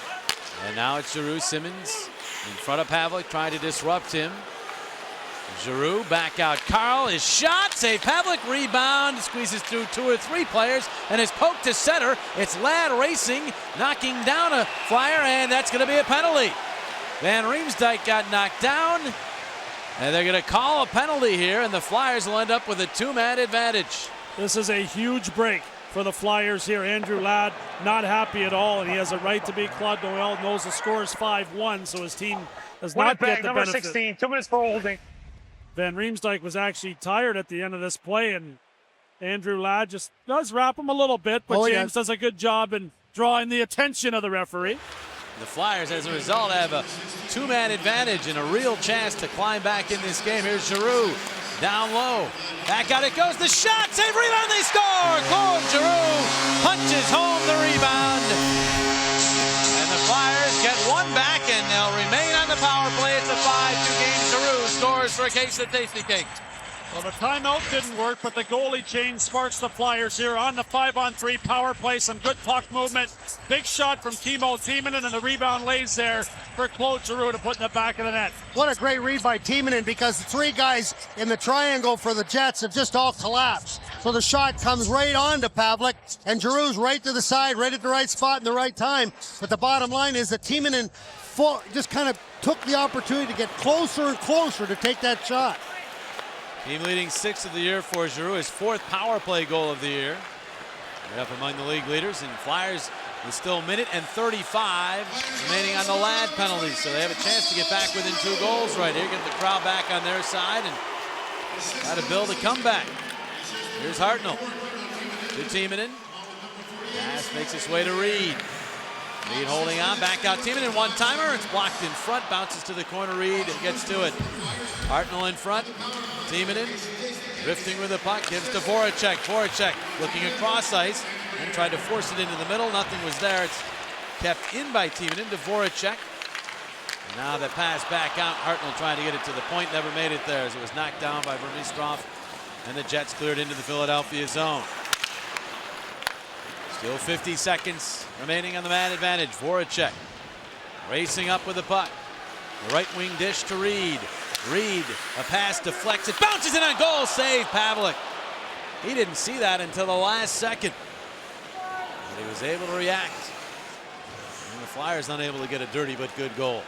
and now it's Giroux. Simmons in front of Pavlik, trying to disrupt him. Giroux back out. Carl, his shot, save Pavlik, rebound, squeezes through 2 or 3 players, and is poked to center. It's Ladd racing, knocking down a Flyer, and that's going to be a penalty. Van Riemsdyk got knocked down, and they're going to call a penalty here, and the Flyers will end up with a 2-man advantage. This is a huge break for the Flyers here. Andrew Ladd not happy at all, and he has a right to be. Claude Noel knows the score is 5-1, so his team does not get Winnipeg, the number benefit. 16, 2 minutes for holding. Van Riemsdyk was actually tired at the end of this play, and Andrew Ladd just does wrap him a little bit, but James does a good job in drawing the attention of the referee. The Flyers, as a result, have a 2-man advantage and a real chance to climb back in this game. Here's Giroux, down low. Back out it goes, the shot, save, rebound, they score! Claude Giroux punches home the rebound. And the Flyers get 1 back, and they'll remain on the power play. It's a 5-2 game. Giroux scores for a case of tasty cake. Well, the timeout didn't work, but the goalie change sparks the Flyers here on the 5-on-3 power play. Some good puck movement. Big shot from Timo Timonen, and the rebound lays there for Claude Giroux to put in the back of the net. What a great read by Timonen, because the 3 guys in the triangle for the Jets have just all collapsed. So the shot comes right on to Pavlik, and Giroux's right to the side, right at the right spot in the right time. But the bottom line is that Timonen just kind of took the opportunity to get closer and closer to take that shot. Team leading 6th of the year for Giroux, his 4th power play goal of the year. Right up among the league leaders, and Flyers with still a minute and 35 remaining on the Ladd penalty. So they have a chance to get back within 2 goals right here, get the crowd back on their side, and try to build a comeback. Here's Hartnell to Timonen. Pass makes its way to Reed. Reed holding on, back out Timonen, one-timer. It's blocked in front, bounces to the corner. Reed gets to it. Hartnell in front. Timonen drifting with the puck, gives to Voracek. Voracek looking across ice and tried to force it into the middle. Nothing was there. It's kept in by Timonen to Voracek. And now the pass back out. Hartnell trying to get it to the point, never made it there as it was knocked down by Vermistroff, and the Jets cleared into the Philadelphia zone. Still 50 seconds remaining on the man advantage. Voracek racing up with the puck. The right wing dish to Reed. Reed, a pass deflects, it bounces in on goal, save Pavlik. He didn't see that until the last second, but he was able to react. Flyers unable to get a dirty but good goal.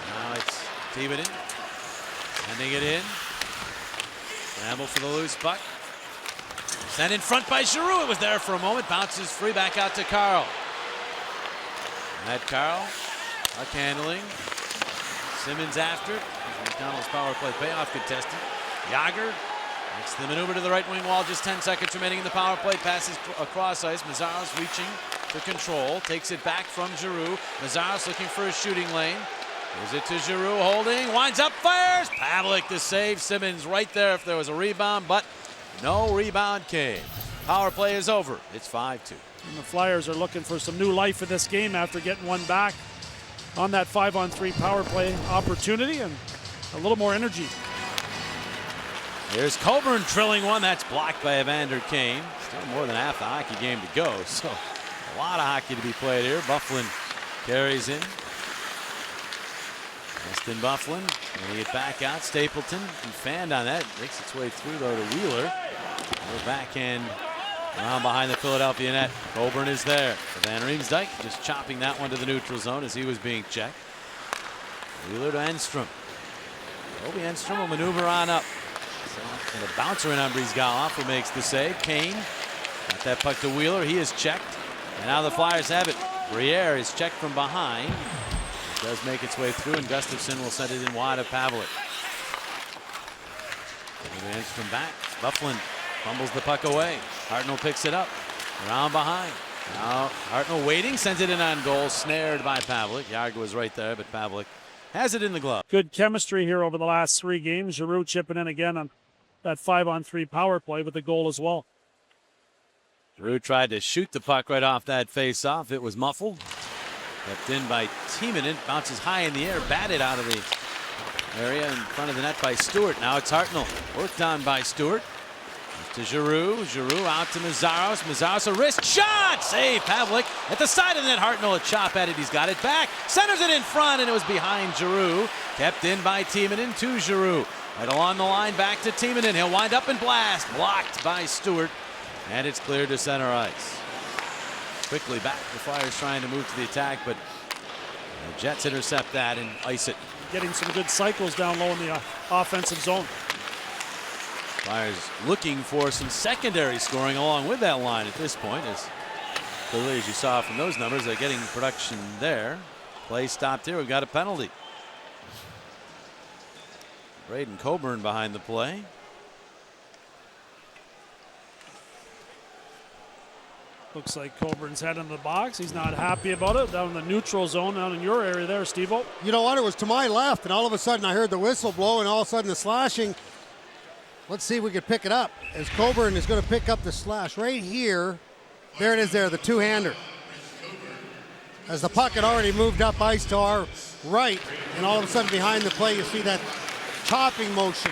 Now it's Timonen sending it in. Scramble for the loose puck. Sent in front by Giroux. It was there for a moment. Bounces free back out to Carl. At Carl. Puck handling. Simmons after it. McDonald's power play payoff contested. Jágr makes the maneuver to the right wing wall. Just 10 seconds remaining in the power play. Passes across ice. Meszaros reaching for control. Takes it back from Giroux. Meszaros looking for a shooting lane. Gives it to Giroux, holding, winds up, fires. Pavelec to save. Simmons right there if there was a rebound, but no rebound came. Power play is over. It's 5-2. And the Flyers are looking for some new life in this game after getting one back on that 5-on-3 power play opportunity and a little more energy. There's Coburn drilling one. That's blocked by Evander Kane. Still more than half the hockey game to go, so a lot of hockey to be played here. Byfuglien carries in. Weston Byfuglien, getting it back out. Stapleton, he fanned on that. Makes its way through though to Wheeler. We're backhand around behind the Philadelphia net. Coburn is there. Van Riemsdyk just chopping that one to the neutral zone as he was being checked. Wheeler to Enstrom. Obi Enstrom will maneuver on up. And a bouncer in on Brizgalov who makes the save. Kane got that puck to Wheeler. He is checked. And now the Flyers have it. Briere is checked from behind. It does make its way through, and Gustafsson will send it in wide of Pavelec. Enstrom back. Byfuglien fumbles the puck away. Hartnell picks it up. Around behind. Now Hartnell waiting, sends it in on goal. Snared by Pavelec. Jágr was right there, but Pavelec has it in the glove. Good chemistry here over the last 3 games. Giroux chipping in again on that 5-on-3 power play with the goal as well. Giroux tried to shoot the puck right off that face-off. It was muffled. Kept in by Timonen. Bounces high in the air. Batted out of the area in front of the net by Stewart. Now it's Hartnell. Worked on by Stewart. To Giroux. Giroux out to Meszaros. Meszaros a wrist shot. Save Pavelec at the side of the net. Hartnell a chop at it. He's got it back. Centers it in front, and it was behind Giroux. Kept in by Timonen to Giroux. Right along the line back to Timonen. He'll wind up and blast. Blocked by Stewart. And it's cleared to center ice. Quickly back. The Flyers trying to move to the attack, but the Jets intercept that and ice it. Getting some good cycles down low in the offensive zone. Flyers looking for some secondary scoring along with that line at this point. As clearly as you saw from those numbers, they're getting production there. Play stopped here. We've got a penalty. Braden Coburn behind the play. Looks like Coburn's head in the box. He's not happy about it. Down in the neutral zone, down in your area there, Steve-O. You know what? It was to my left, and all of a sudden I heard the whistle blow, and all of a sudden the slashing. Let's see if we can pick it up. As Coburn is going to pick up the slash right here. There it is there, the two-hander. As the puck had already moved up ice to our right, and all of a sudden behind the play you see that chopping motion.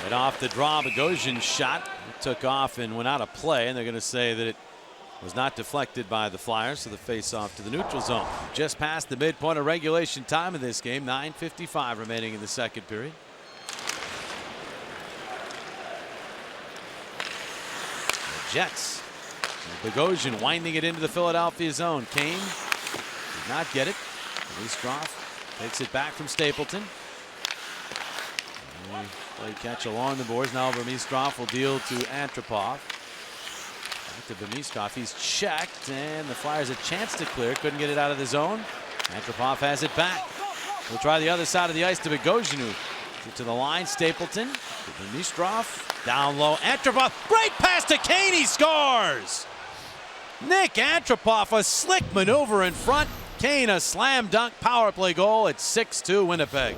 Right off the draw, Bogosian's shot. It took off and went out of play, and they're going to say that it was not deflected by the Flyers, so the face-off to the neutral zone. Just past the midpoint of regulation time of this game. 9:55 remaining in the second period. The Jets. Bogosian winding it into the Philadelphia zone. Kane did not get it. Leestroff takes it back from Stapleton. Play catch along the boards. Now Burmistrov will deal to Antropov. Back to Burmistrov. He's checked, and the Flyers a chance to clear. Couldn't get it out of the zone. Antropov has it back. We'll try the other side of the ice to Bogosian, who to the line. Stapleton to Burmistrov. Down low. Antropov. Great pass to Kane. He scores. Nick Antropov, a slick maneuver in front. Kane a slam dunk power play goal. It's 6-2 Winnipeg.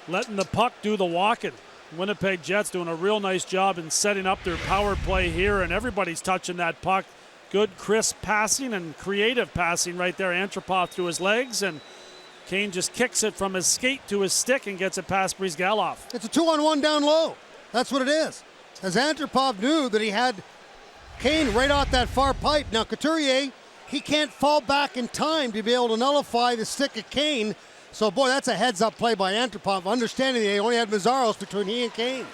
Letting the puck do the walking. Winnipeg Jets doing a real nice job in setting up their power play here, and everybody's touching that puck. Good crisp passing and creative passing right there. Antropov through his legs, and Kane just kicks it from his skate to his stick and gets it past Brizgalov. It's a 2-on-1 down low. That's what it is. As Antropov knew that he had Kane right off that far pipe. Now Couturier, he can't fall back in time to be able to nullify the stick of Kane. So, boy, that's a heads-up play by Antropov, understanding they only had Meszaros between he and Kane.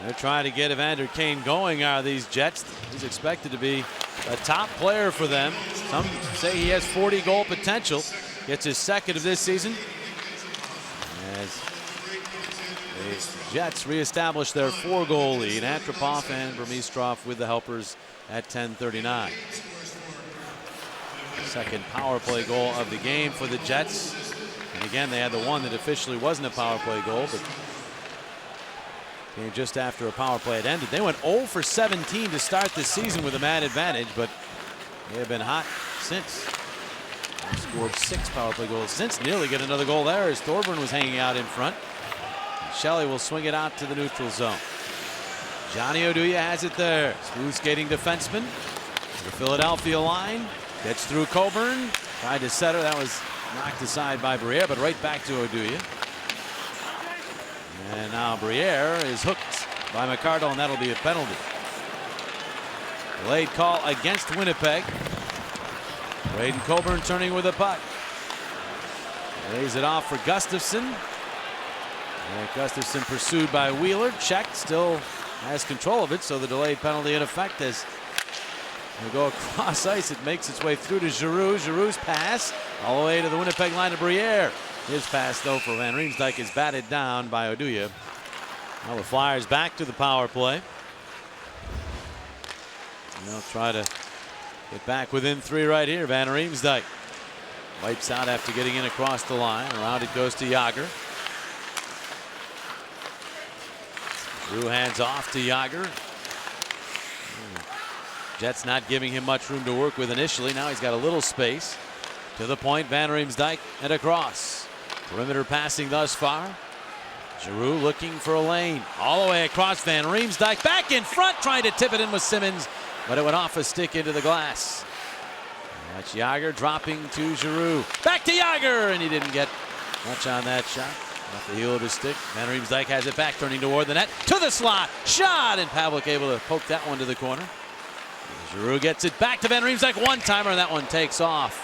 They're trying to get Evander Kane going, are these Jets. He's expected to be a top player for them. Some say he has 40 goal potential. Gets his second of this season. As the Jets reestablish their 4-goal lead. Antropov and Burmistrov with the helpers at 10:39. Second power play goal of the game for the Jets. And again, they had the one that officially wasn't a power play goal, but came just after a power play had ended. They went 0 for 17 to start the season with a man advantage, but they have been hot since. They scored 6 power play goals since. Nearly get another goal there as Thorburn was hanging out in front. And Shelley will swing it out to the neutral zone. Johnny Oduya has it there. Smooth skating defenseman. The Philadelphia line. Gets through Coburn. Tried to set her. That was knocked aside by Briere, but right back to Oduya. And now Briere is hooked by McArdle, and that'll be a penalty. Delayed call against Winnipeg. Braden Coburn turning with a puck. Lays it off for Gustafsson. And Gustafsson pursued by Wheeler. Checked, still has control of it, so the delayed penalty in effect as we go across ice. It makes its way through to Giroux. Giroux's pass all the way to the Winnipeg line to Briere. His pass, though, for Van Riemsdyk is batted down by Oduya. Now the Flyers back to the power play. And they'll try to get back within 3 right here. Van Riemsdyk wipes out after getting in across the line. Around it goes to Jagr. Drew hands off to Jagr. Jets not giving him much room to work with initially. Now he's got a little space. To the point, Van Riemsdyk and across. Perimeter passing thus far. Giroux looking for a lane. All the way across Van Riemsdyk. Back in front, trying to tip it in with Simmons, but it went off a stick into the glass. That's Jagr dropping to Giroux. Back to Jagr, and he didn't get much on that shot. Off the heel of his stick. Van Riemsdyk has it back, turning toward the net. To the slot. Shot, and Pavlik able to poke that one to the corner. Giroux gets it back to Van Riemsdyk. One-timer, and that one takes off.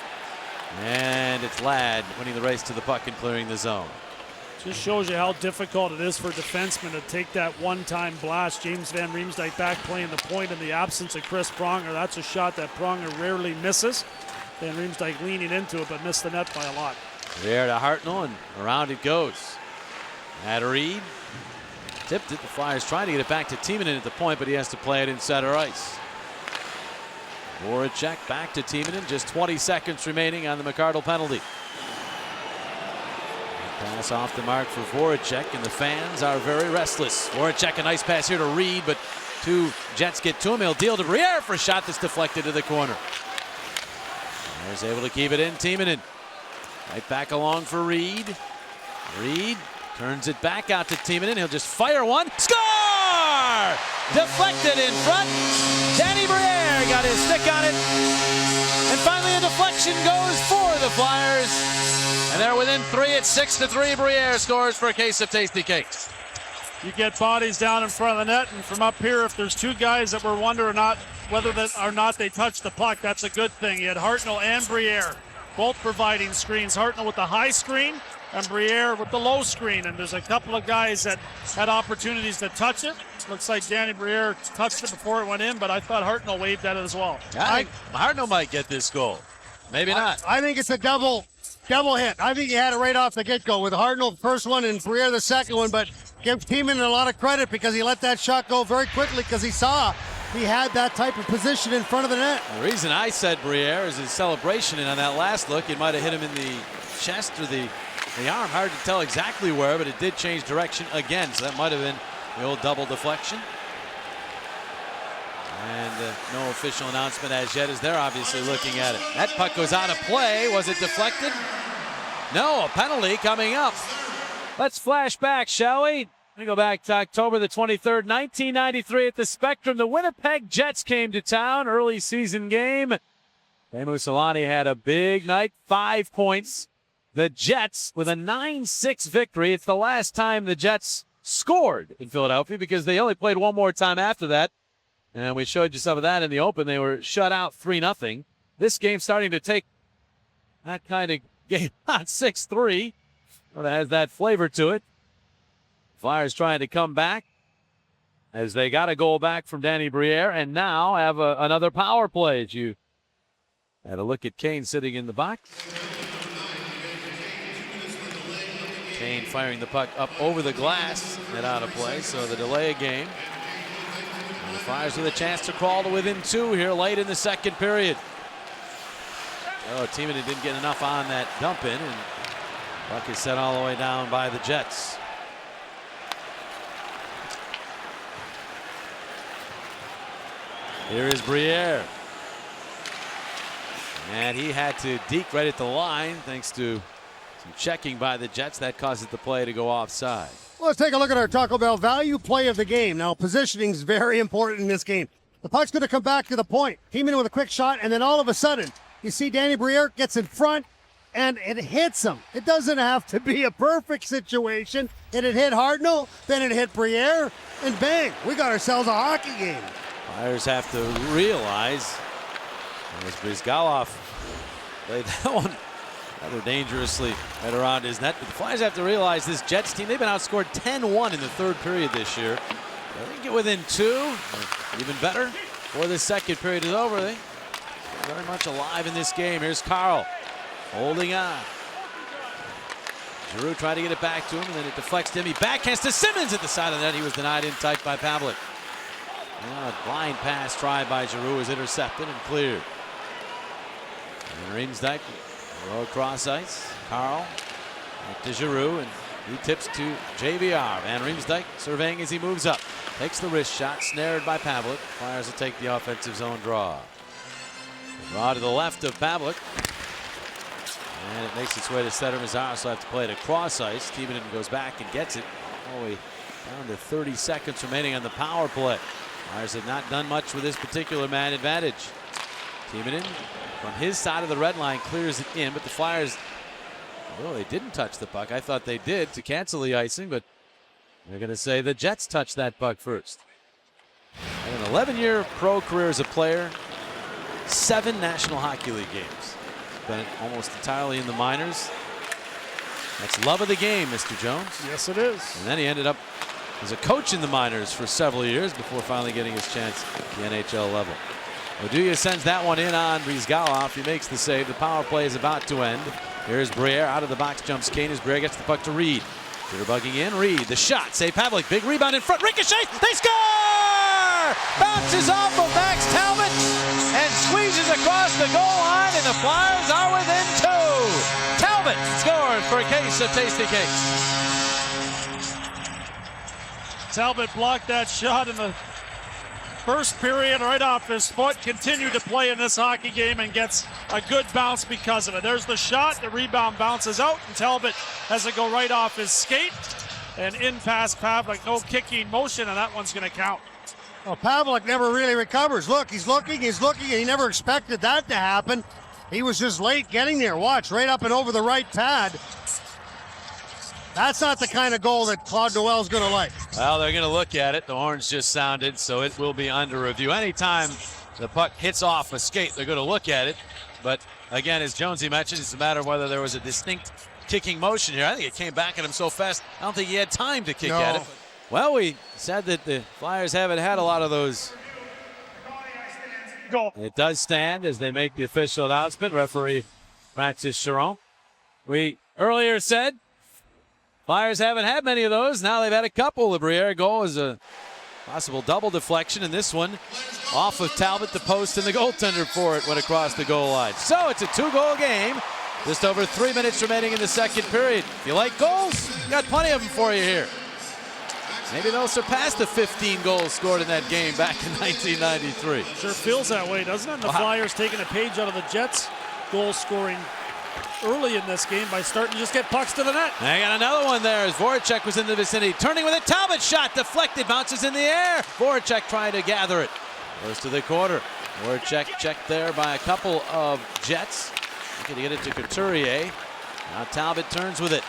And it's Ladd winning the race to the puck and clearing the zone. Just shows you how difficult it is for defensemen to take that one-time blast. James Van Riemsdyk back playing the point in the absence of Chris Pronger. That's a shot that Pronger rarely misses. Van Riemsdyk leaning into it, but missed the net by a lot. There to Hartnell, and around it goes. At Reed. Tipped it. The Flyers trying to get it back to Timonen at the point, but he has to play it in center ice. Voracek back to Timonen. Just 20 seconds remaining on the McArdle penalty. Pass off the mark for Voracek, and the fans are very restless. Voracek, a nice pass here to Reed, but 2 Jets get to him. He'll deal to Briere for a shot that's deflected to the corner. He's able to keep it in. Timonen right back along for Reed. Reed turns it back out to Timonen. He'll just fire one. Score! Deflected in front. Danny Briere got his stick on it. And finally a deflection goes for the Flyers. And they're within 3. It's 6-3. Briere scores for a case of Tasty Cakes. You get bodies down in front of the net, and from up here, if there's 2 guys that were wondering whether or not they touched the puck, that's a good thing. You had Hartnell and Briere both providing screens. Hartnell with the high screen and Briere with the low screen. And there's a couple of guys that had opportunities to touch it. Looks like Danny Briere touched it before it went in, but I thought Hartnell waved at it as well. I think Hartnell might get this goal. Maybe not. I think it's a double hit. I think he had it right off the get-go with Hartnell the first one and Briere the second one, but give Timonen a lot of credit because he let that shot go very quickly because he saw he had that type of position in front of the net. The reason I said Briere is his celebration, and on that last look, it might have hit him in the chest or the arm. Hard to tell exactly where, but it did change direction again, so that might have been the old double deflection. And no official announcement as yet as they're obviously looking at it. That puck goes out of play. Was it deflected? No, a penalty coming up. Let's flash back, shall we? We go back to October the 23rd, 1993 at the Spectrum. The Winnipeg Jets came to town, early season game. Teemu Selanne had a big night, 5 points. The Jets with a 9-6 victory. It's the last time the Jets scored in Philadelphia because they only played one more time after that. And we showed you some of that in the open. They were shut out 3-0. This game starting to take that kind of game on 6-3. Well, it has that flavor to it. Flyers trying to come back. as they got a goal back from Danny Briere and now have another power play. As you had a look at Kane sitting in the box. Kane firing the puck up over the glass and out of play, so the delay of game. And the Flyers with a chance to crawl to within 2 here late in the second period. Oh, Timonen didn't get enough on that dump in, and puck is set all the way down by the Jets. Here is Briere. And he had to deke right at the line thanks to some checking by the Jets. That causes the play to go offside. Let's take a look at our Taco Bell value play of the game. Now, positioning is very important in this game. The puck's going to come back to the point. Timonen with a quick shot, and then all of a sudden, you see Danny Briere gets in front, and it hits him. It doesn't have to be a perfect situation. And it hit Hartnell, then it hit Briere, and bang, we got ourselves a hockey game. Flyers have to realize, as Brizgalov played that one rather dangerously right around his net. But the Flyers have to realize this Jets team, they've been outscored 10-1 in the third period this year. They can get within 2, or even better, before the second period is over. They're very much alive in this game. Here's Carl holding on. Giroux tried to get it back to him, and then it deflects to him. He backhands to Simmons at the side of the net. He was denied in tight by Pavelec. Now a blind pass tried by Giroux is intercepted and cleared. And Riemsdyk row across ice. Carl back to Giroux, and he tips to JVR. Van Riemsdyk surveying as he moves up. Takes the wrist shot, snared by Pavelec. Flyers will take the offensive zone draw. The draw to the left of Pavelec. And it makes its way to Cedar Mazar, so have to play it across ice. Timonen goes back and gets it. All the way down to 30 seconds remaining on the power play. Flyers have not done much with this particular man advantage. Timonen from his side of the red line clears it in, but the Flyers, well, they didn't touch the puck. I thought they did to cancel the icing, but they're going to say the Jets touched that puck first. And an 11-year pro career as a player, 7 National Hockey League games. Spent almost entirely in the minors. That's love of the game, Mr. Jones. Yes, it is. And then he ended up as a coach in the minors for several years before finally getting his chance at the NHL level. Oduya sends that one in on Brizgalov. He makes the save. The power play is about to end. Here's Briere out of the box, jumps Kane as Briere gets the puck to Reed. Bugging in, Reed, the shot, save Pavelec, big rebound in front, ricochet, they score! Bounces off of Max Talbot and squeezes across the goal line, and the Flyers are within 2. Talbot scores for a case of Tasty Cakes. Talbot blocked that shot in the first period right off his foot, continued to play in this hockey game and gets a good bounce because of it. There's the shot, the rebound bounces out, and Talbot has it go right off his skate and in past Pavelec. No kicking motion, and that one's going to count. Well, Pavelec never really recovers. Look, he's looking, and he never expected that to happen. He was just late getting there. Watch, right up and over the right pad. That's not the kind of goal that Claude Noel's going to like. Well, they're going to look at it. The horns just sounded, so it will be under review. Anytime the puck hits off a skate, they're going to look at it. But again, as Jonesy mentioned, it's a matter of whether there was a distinct kicking motion here. I think it came back at him so fast, I don't think he had time to kick at it. Well, we said that the Flyers haven't had a lot of those. Goal. It does stand as they make the official announcement. Referee Francis Chiron. We earlier said Flyers haven't had many of those. Now they've had a couple. The Briere goal is a possible double deflection, and this one off of Talbot, the post, and the goaltender for it went across the goal line. So it's a 2-goal game. Just over 3 minutes remaining in the second period. If you like goals, got plenty of them for you here. Maybe they'll surpass the 15 goals scored in that game back in 1993. Sure feels that way, doesn't it? And the Flyers taking a page out of the Jets' goal scoring early in this game by starting to just get pucks to the net. I got another one there as Voracek was in the vicinity. Turning with a Talbot shot, deflected, bounces in the air. Voracek trying to gather it. Goes to the quarter. Voracek checked there by a couple of Jets. Looking to get it to Couturier. Now Talbot turns with it.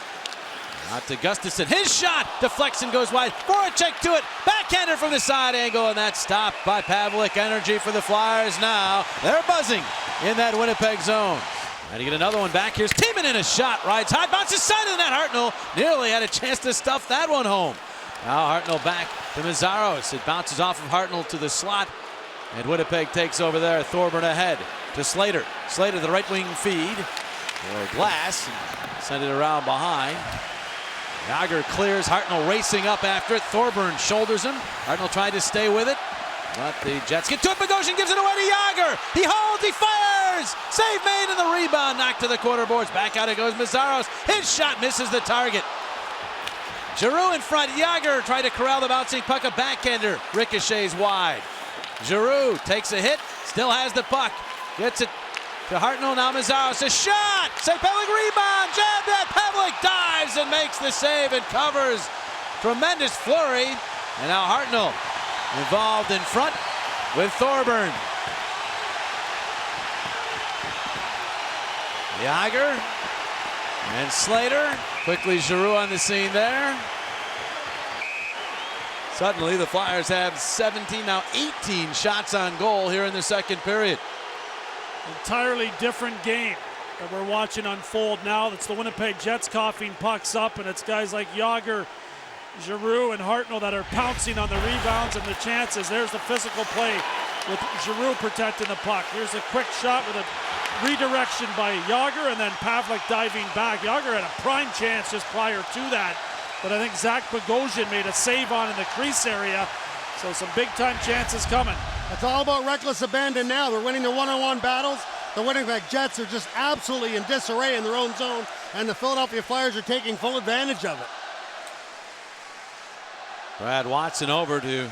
Out to Gustafsson. His shot deflects and goes wide. Voracek to it. Backhander from the side angle, and that's stopped by Pavelec. Energy for the Flyers now. They're buzzing in that Winnipeg zone. And you get another one back. Here's Timonen in a shot. Rides high, bounces side of the net. Hartnell nearly had a chance to stuff that one home. Now Hartnell back to Meszaros. It bounces off of Hartnell to the slot. And Winnipeg takes over there. Thorburn ahead to Slater. Slater, the right wing feed. For Glass. Send it around behind. Yager clears. Hartnell racing up after it. Thorburn shoulders him. Hartnell tried to stay with it. But the Jets get to it. Bogosian gives it away to Yager. He holds. He fires. Save made and the rebound knocked to the corner boards. Back out it goes Meszaros. His shot misses the target. Giroux in front. Yager tried to corral the bouncing puck. A backhander. Ricochets wide. Giroux takes a hit. Still has the puck. Gets it to Hartnell. Now Meszaros. A shot. St. Pavlik rebound. Jabbed at. Pavlik dives and makes the save and covers. Tremendous flurry. And now Hartnell involved in front with Thorburn. Yager and Slater. Quickly Giroux on the scene there. Suddenly the Flyers have 17, now 18 shots on goal here in the second period. Entirely different game that we're watching unfold now. It's the Winnipeg Jets coughing pucks up, and it's guys like Yager, Giroux, and Hartnell that are pouncing on the rebounds and the chances. There's the physical play with Giroux protecting the puck. Here's a quick shot with a redirection by Yager, and then Pavlik diving back. Yager had a prime chance just prior to that, but I think Zach Bogosian made a save on in the crease area. So some big-time chances coming. It's all about reckless abandon now. They're winning their one-on-one battles. The Winnipeg Jets are just absolutely in disarray in their own zone, and the Philadelphia Flyers are taking full advantage of it. Brad Watson over to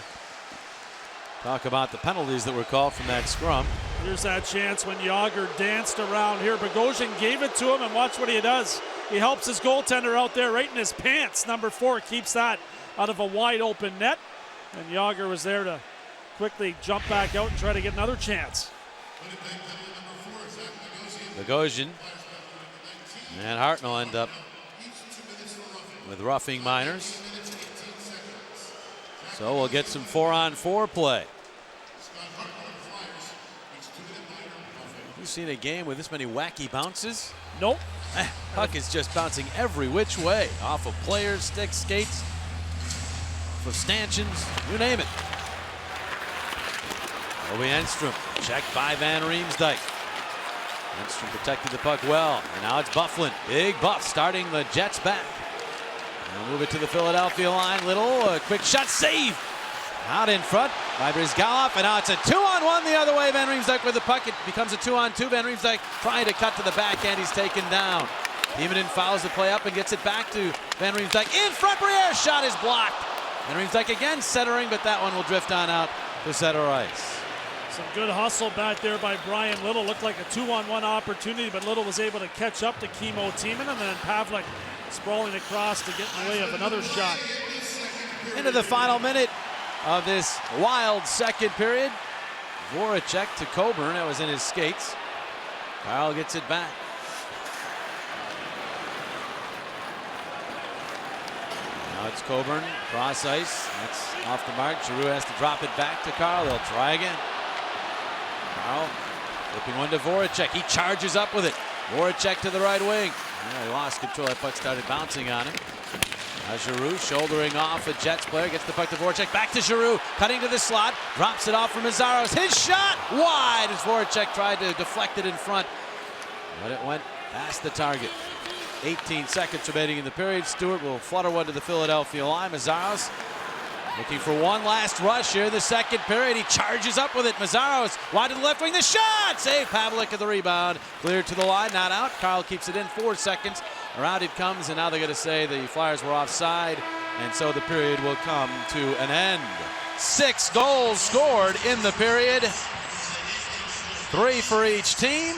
talk about the penalties that were called from that scrum. Here's that chance when Yager danced around here. Bogosian gave it to him, and watch what he does. He helps his goaltender out there right in his pants. Number 4 keeps that out of a wide open net. And Yager was there to quickly jump back out and try to get another chance. Bogosian and Hartnell end up with roughing minors. So we'll get some 4-on-4 play. Have you seen a game with this many wacky bounces? Nope. Puck is just bouncing every which way. Off of players, sticks, skates, off of stanchions, you name it. Obi Enstrom, checked by Van Riemsdyk. Enstrom protected the puck well, and now it's Byfuglien. Big Buff starting the Jets back. They'll move it to the Philadelphia line. Little, a quick shot, save. Out in front by Bryzgalov, and now it's a 2-on-1 the other way. Van Riemsdyk with the puck. It becomes a 2-on-2. Van Riemsdyk trying to cut to the backhand. He's taken down. Heeman fouls the play up and gets it back to Van Riemsdyk. In front, Briere's shot is blocked. Van Riemsdyk again centering, but that one will drift on out to center ice. Some good hustle back there by Brian Little. Looked like a 2-on-1 opportunity, but Little was able to catch up to Kimmo Timonen, and then Pavlik sprawling across to get in the way of another shot. Into the final minute of this wild second period. Voracek to Coburn. That was in his skates. Kyle gets it back. Now it's Coburn, cross ice. That's off the mark. Giroux has to drop it back to Carl. They'll try again. Carl flipping one to Voracek. He charges up with it. Voracek to the right wing. He lost control. That puck started bouncing on him. Giroux shouldering off a Jets player. Gets the puck to Voracek. Back to Giroux. Cutting to the slot. Drops it off for Meszaros. His shot wide as Voracek tried to deflect it in front. But it went past the target. 18 seconds remaining in the period. Stewart will flutter one to the Philadelphia line. Meszaros looking for one last rush here in the second period. He charges up with it. Meszaros wide to the left wing. The shot! Save Pavlik at the rebound. Cleared to the line, not out. Carl keeps it in. 4 seconds. Around it comes, and now they're going to say the Flyers were offside, and so the period will come to an end. 6 goals scored in the period. 3 for each team.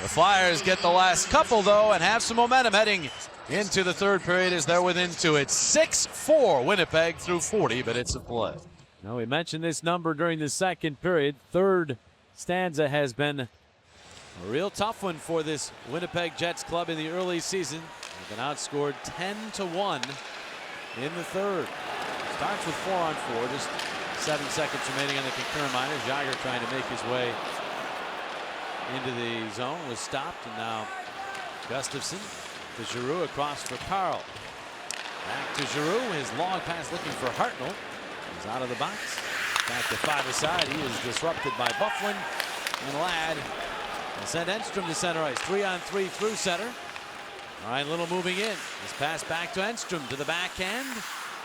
The Flyers get the last couple, though, and have some momentum heading into the third period as they're within 2. It's 6-4 Winnipeg through 40 minutes of play. Now, we mentioned this number during the second period. Third stanza has been a real tough one for this Winnipeg Jets club in the early season. They've been outscored 10-1 in the third. Starts with 4-on-4, just 7 seconds remaining on the concurrent minors. Yager trying to make his way into the zone, was stopped, and now Gustafsson to Giroux across for Carl. Back to Giroux. His long pass looking for Hartnell. He's out of the box. Back to five-a-side. He is disrupted by Byfuglien. And Ladd will send Enstrom to center ice. 3-on-3 through center. Ryan Little moving in. His pass back to Enstrom to the backhand.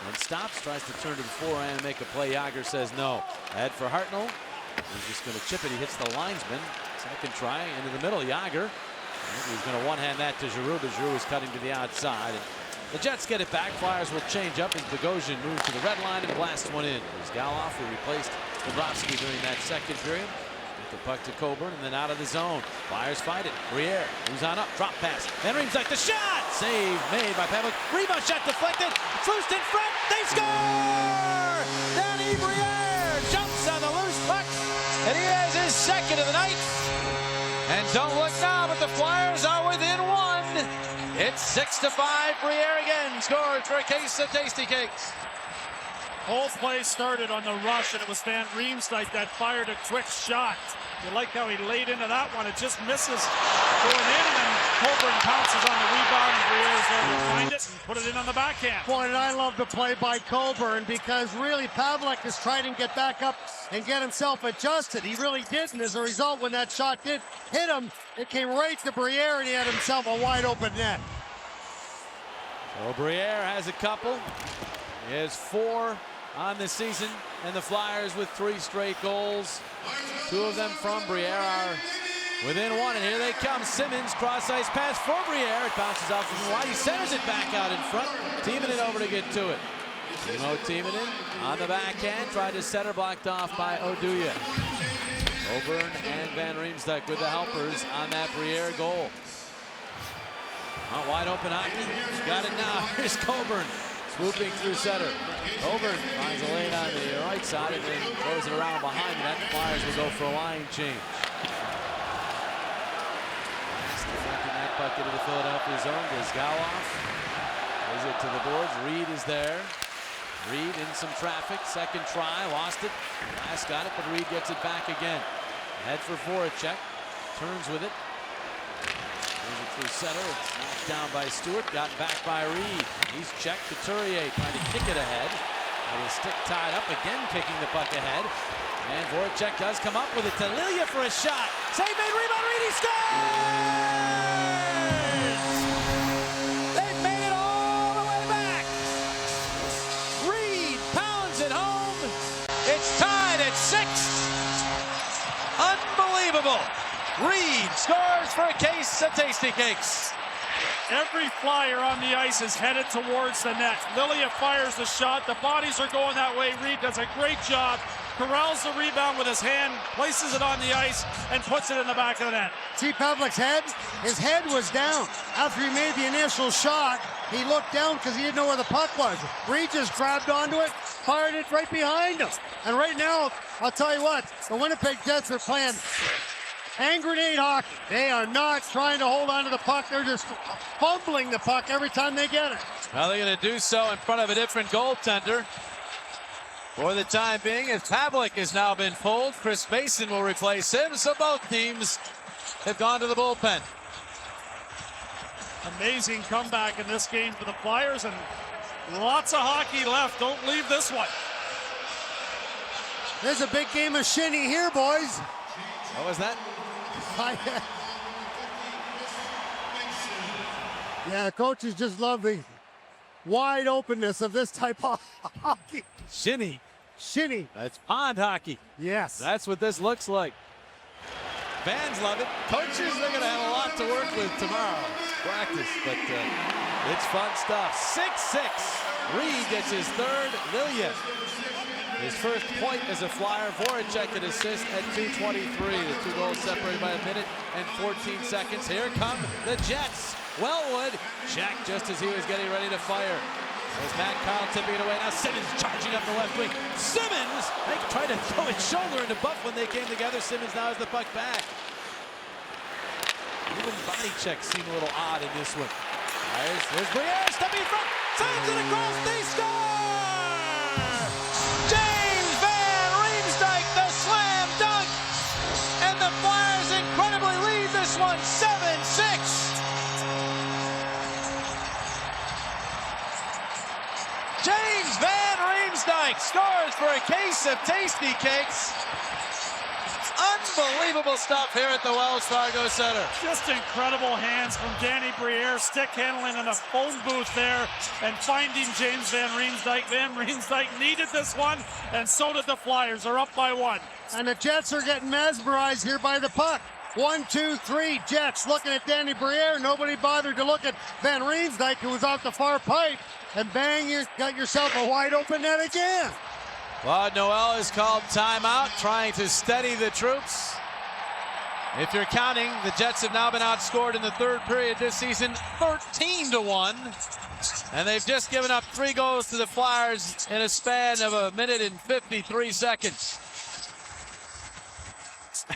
And stops. Tries to turn to the forehand and make a play. Yager says no. Ahead for Hartnell. He's just going to chip it. He hits the linesman. Second try into the middle. Yager. He's going to one-hand that to Giroux, but Giroux is cutting to the outside. And the Jets get it back. Flyers will change up as Bogosian moves to the red line and blasts one in. There's Galoff, who replaced Bobrovsky during that second period. Get the puck to Coburn and then out of the zone. Flyers fight it. Briere moves on up. Drop pass. Then Riemsdyk the shot. Save made by Pavelec. Rebound shot deflected. Loose in front. They score! Danny Briere jumps on the loose puck. And he has his second of the night. And don't look now, but the Flyers are within one. It's 6-5. Briere again scores for a case of Tasty Cakes. Whole play started on the rush, and it was Van Riemsdyk that fired a quick shot. You like how he laid into that one. It just misses going in, and then Coburn pounces on the rebound, and Briere's there to find it and put it in on the backhand. Boy, and I love the play by Coburn, because really Pavelec is trying to get back up and get himself adjusted. He really didn't. As a result, when that shot did hit him, it came right to Briere, and he had himself a wide open net. So Briere has a couple. He has 4 on the season, and the Flyers with 3 straight goals. 2 of them from Briere are within 1, and here they come. Simmons, cross-ice pass for Briere. It bounces out from wide. He centers it back out in front. Timonen over to get to it. Timo Timonen on the backhand. Tried to center, blocked off by Oduya. Coburn and Van Riemsdyk with the helpers on that Briere goal. Wide open hockey. Got it now. Here's Coburn. Swooping through center. Coburn finds a lane on the right side and then throws it around behind that. The Flyers will go for a line change. Deflecting that puck into the Philadelphia zone. Goes Galoff. Plays it to the boards. Reed is there. Reed in some traffic. Second try. Lost it. Last got it, but Reed gets it back again. Head for Voracek. Turns with it. Moves it through center. It's knocked down by Stewart. Got back by Reed. He's checked. Couturier trying to kick it ahead. With his stick tied up. Again kicking the puck ahead. And Voracek does come up with it to Lilia for a shot. Save made. Rebound. Reed. He scores! They've made it all the way back. Reed pounds it home. It's tied at 6. Unbelievable. Reed scores for a case of Tasty Cakes. Every Flyer on the ice is headed towards the net. Lilia fires the shot. The bodies are going that way. Reed does a great job. Corrals the rebound with his hand, places it on the ice, and puts it in the back of the net. See Pavelec's head? His head was down. After he made the initial shot, he looked down because he didn't know where the puck was. Reed just grabbed onto it, fired it right behind him. And right now, I'll tell you what, the Winnipeg Jets are playing hand grenade hockey. They are not trying to hold on to the puck. They're just fumbling the puck every time they get it. Well, they're going to do so in front of a different goaltender for the time being, as Pavelec has now been pulled. Chris Mason will replace him, so both teams have gone to the bullpen. Amazing comeback in this game for the Flyers, and lots of hockey left. Don't leave this one. There's a big game of shinny here, boys. What was that? Yeah, coaches just love the wide openness of this type of hockey. Shinny. Shinny. That's pond hockey. Yes. That's what this looks like. Fans love it. Coaches, they're going to have a lot to work with tomorrow. Practice, but it's fun stuff. 6-6. Reed gets his third. Lilia, his first point as a Flyer. Voracek an assist at 2:23. The 2 goals separated by 1 minute and 14 seconds. Here come the Jets. Wellwood checked just as he was getting ready to fire. There's Matt Kyle tipping it away. Now Simmons charging up the left wing. Simmons, they tried to throw his shoulder into Buff when they came together. Simmons now has the puck back. Even body checks seem a little odd in this one. There's Briere stepping in front. Sends it across. They score! James Van Riemsdyk, the slam dunk. And the Flyers incredibly lead this one 7-6. Jake scores for a case of tasty cakes. Unbelievable stuff here at the Wells Fargo Center. Just incredible hands from Danny Briere, stick handling in the phone booth there and finding James Van Riemsdyk. Van Riemsdyk needed this one, and so did the Flyers. They're up by 1. And the Jets are getting mesmerized here by the puck. 1, 2, 3, Jets looking at Danny Briere. Nobody bothered to look at Van Riemsdyk, who was off the far pipe. And bang, you got yourself a wide open net again. Claude Noel has called timeout, trying to steady the troops. If you're counting, the Jets have now been outscored in the third period this season 13-1. And they've just given up 3 goals to the Flyers in a span of 1 minute and 53 seconds.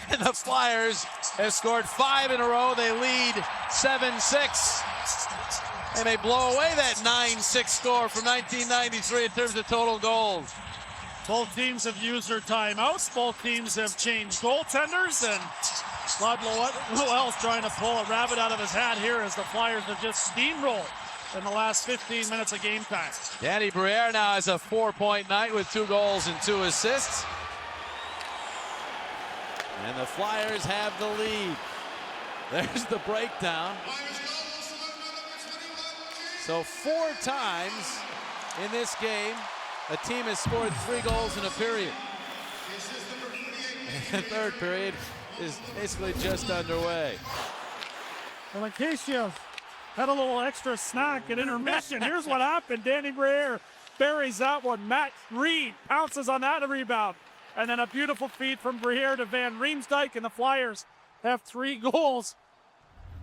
And the Flyers have scored 5 in a row. They lead 7-6. And they blow away that 9-6 score from 1993 in terms of total goals. Both teams have used their timeouts. Both teams have changed goaltenders, and Claude Noel's trying to pull a rabbit out of his hat here as the Flyers have just steamrolled in the last 15 minutes of game time. Danny Briere now has a 4-point night with 2 goals and 2 assists. And the Flyers have the lead. There's the breakdown. So 4 times in this game, a team has scored 3 goals in a period. And the third period is basically just underway. Well, in case you had a little extra snack at intermission, here's what happened. Danny Briere buries that one. Matt Reed pounces on that rebound. And then a beautiful feed from Briere to Van Riemsdyk, and the Flyers have 3 goals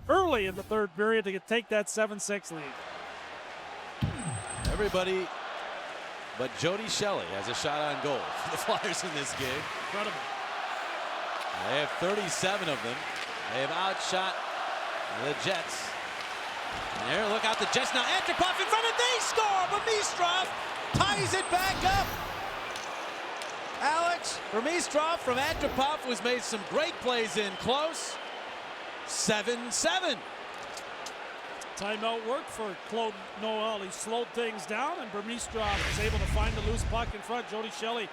early in the third period to take that 7-6 lead. Everybody but Jody Shelley has a shot on goal for the Flyers in this game. Incredible. They have 37 of them. They have outshot the Jets. And here, look out, the Jets now. Antropov in front, and they score, but Mistrov ties it back up. Alex Mistrov from Antropov, who's made some great plays in close. 7-7. Timeout worked for Claude Noel. He slowed things down, and Burmistrov was able to find the loose puck in front. Jody Shelley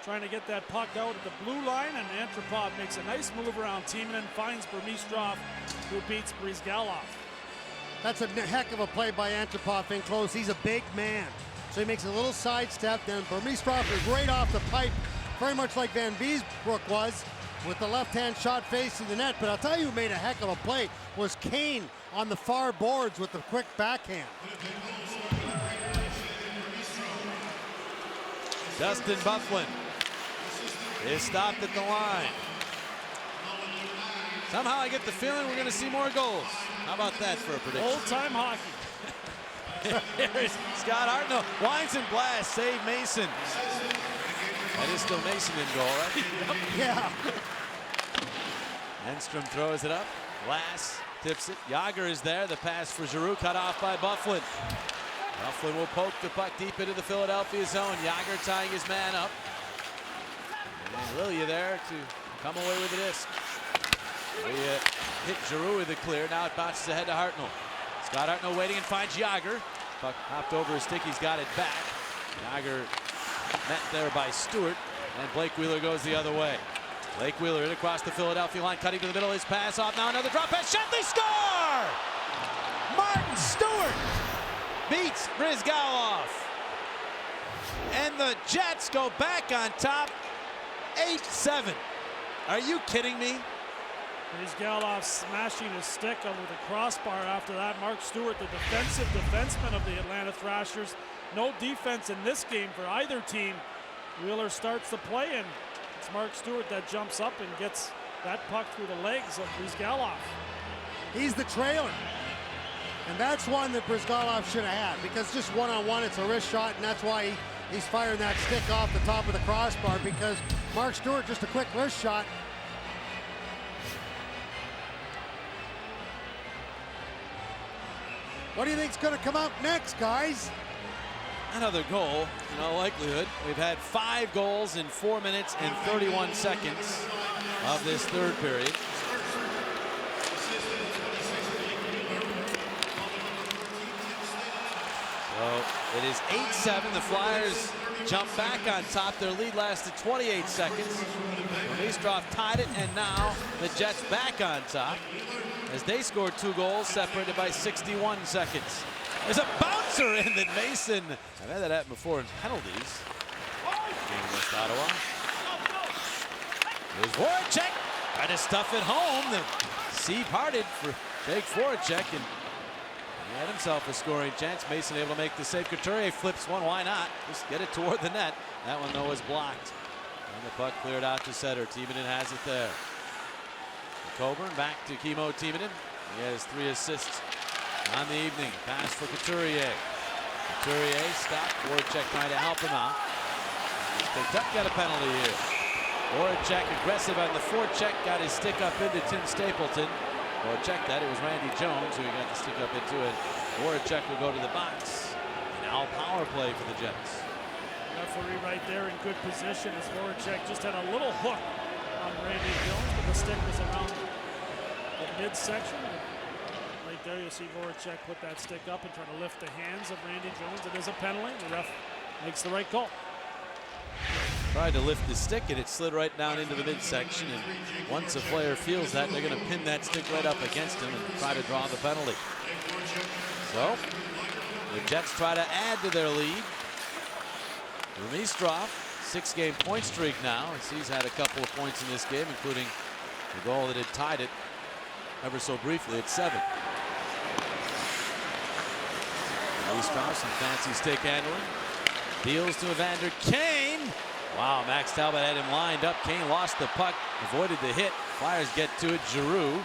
trying to get that puck out at the blue line, and Antropov makes a nice move around Timonen, finds Burmistrov, who beats Brizgalov. That's a heck of a play by Antropov in close. He's a big man. So he makes a little sidestep. Then Burmistrov is right off the pipe, very much like Van Beesbrook was, with the left-hand shot facing the net. But I'll tell you who made a heck of a play was Kane on the far boards with the quick backhand. Dustin Byfuglien is stopped at the line. Somehow I get the feeling we're going to see more goals. How about that for a prediction? Old-time hockey. Here's Scott Hartnell. Winds and blasts, save Mason. That is still Mason in goal, right? Yeah. Enstrom throws it up. Glass tips it. Yager is there. The pass for Giroux cut off by Byfuglien. Byfuglien will poke the puck deep into the Philadelphia zone. Yager tying his man up. And Lilia there to come away with the disc. They hit Giroux with the clear. Now it bounces ahead to Hartnell. Scott Hartnell waiting and finds Yager. Puck hopped over his stick. He's got it back. Yager met there by Stewart. And Blake Wheeler goes the other way. Blake Wheeler in across the Philadelphia line, cutting to the middle. His pass off. Now another drop pass. Shot. They score! Martin Stewart beats Brizgalov. And the Jets go back on top 8-7. Are you kidding me? Brizgalov smashing his stick over the crossbar after that. Mark Stewart, the defensive defenseman of the Atlanta Thrashers. No defense in this game for either team. Wheeler starts the play, and it's Mark Stewart that jumps up and gets that puck through the legs of Brizgalov. He's the trailer. And that's one that Brizgalov should have had, because just one-on-one, it's a wrist shot, and that's why he's firing that stick off the top of the crossbar, because Mark Stewart, just a quick wrist shot. What do you think's going to come out next, guys? Another goal, in all likelihood. We've had 5 goals in 4 minutes and 31 seconds of this third period. So it is 8-7. The Flyers jump back on top. Their lead lasted 28 seconds. Mistrov tied it, and now the Jets back on top as they scored 2 goals, separated by 61 seconds. There's a bouncer in that Mason. I've had that happen before in penalties. Game against Ottawa. Here's Voracek. Trying to stuff it home. The sea parted for Jake Voracek, and he had himself a scoring chance. Mason able to make the save. Couturier flips one. Why not? Just get it toward the net. That one, though, was blocked. And the puck cleared out to center. Timonen has it there. Coburn back to Kimmo Timonen. He has 3 assists on the evening. Pass for Couturier. Couturier stopped. Voracek trying to help him out. Kentucky got a penalty here. Voracek aggressive on the forecheck. Got his stick up into Tim Stapleton. Voracek that. It was Randy Jones who he got the stick up into it. Voracek will go to the box. Now power play for the Jets. Referee right there in good position as Voracek just had a little hook on Randy Jones, but the stick was around the midsection. Right there you'll see Voracek put that stick up and try to lift the hands of Randy Jones. It is a penalty. The ref makes the right call. Tried to lift the stick and it slid right down into the midsection, and once a player feels that, they're going to pin that stick right up against him and try to draw the penalty. So the Jets try to add to their lead. Mistrov, 6-game point streak now, as he's had a couple of points in this game, including the goal that had tied it ever so briefly at 7. Mistrov, some fancy stick handling. Deals to Evander Kane. Wow, Max Talbot had him lined up. Kane lost the puck, avoided the hit. Flyers get to it. Giroux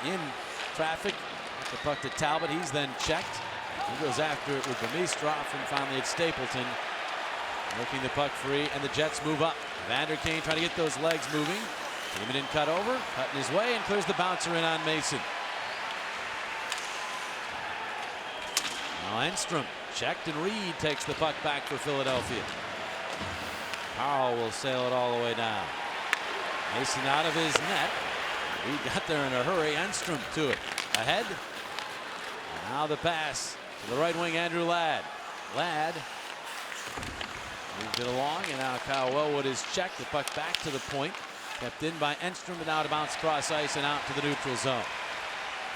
in traffic. The puck to Talbot. He's then checked. He goes after it with the Mistrov, and finally it's Stapleton working the puck free, and the Jets move up. Evander Kane trying to get those legs moving. Timonen cut over, cutting his way, and clears the bouncer in on Mason. Now Enstrom checked, and Reed takes the puck back for Philadelphia. Carl will sail it all the way down. Mason out of his net. Reed got there in a hurry. Enstrom to it. Ahead. And now the pass to the right wing, Andrew Ladd. Ladd moved it along, and now Kyle Wellwood is checked. The puck back to the point. Kept in by Enstrom, but now to bounce cross ice and out to the neutral zone.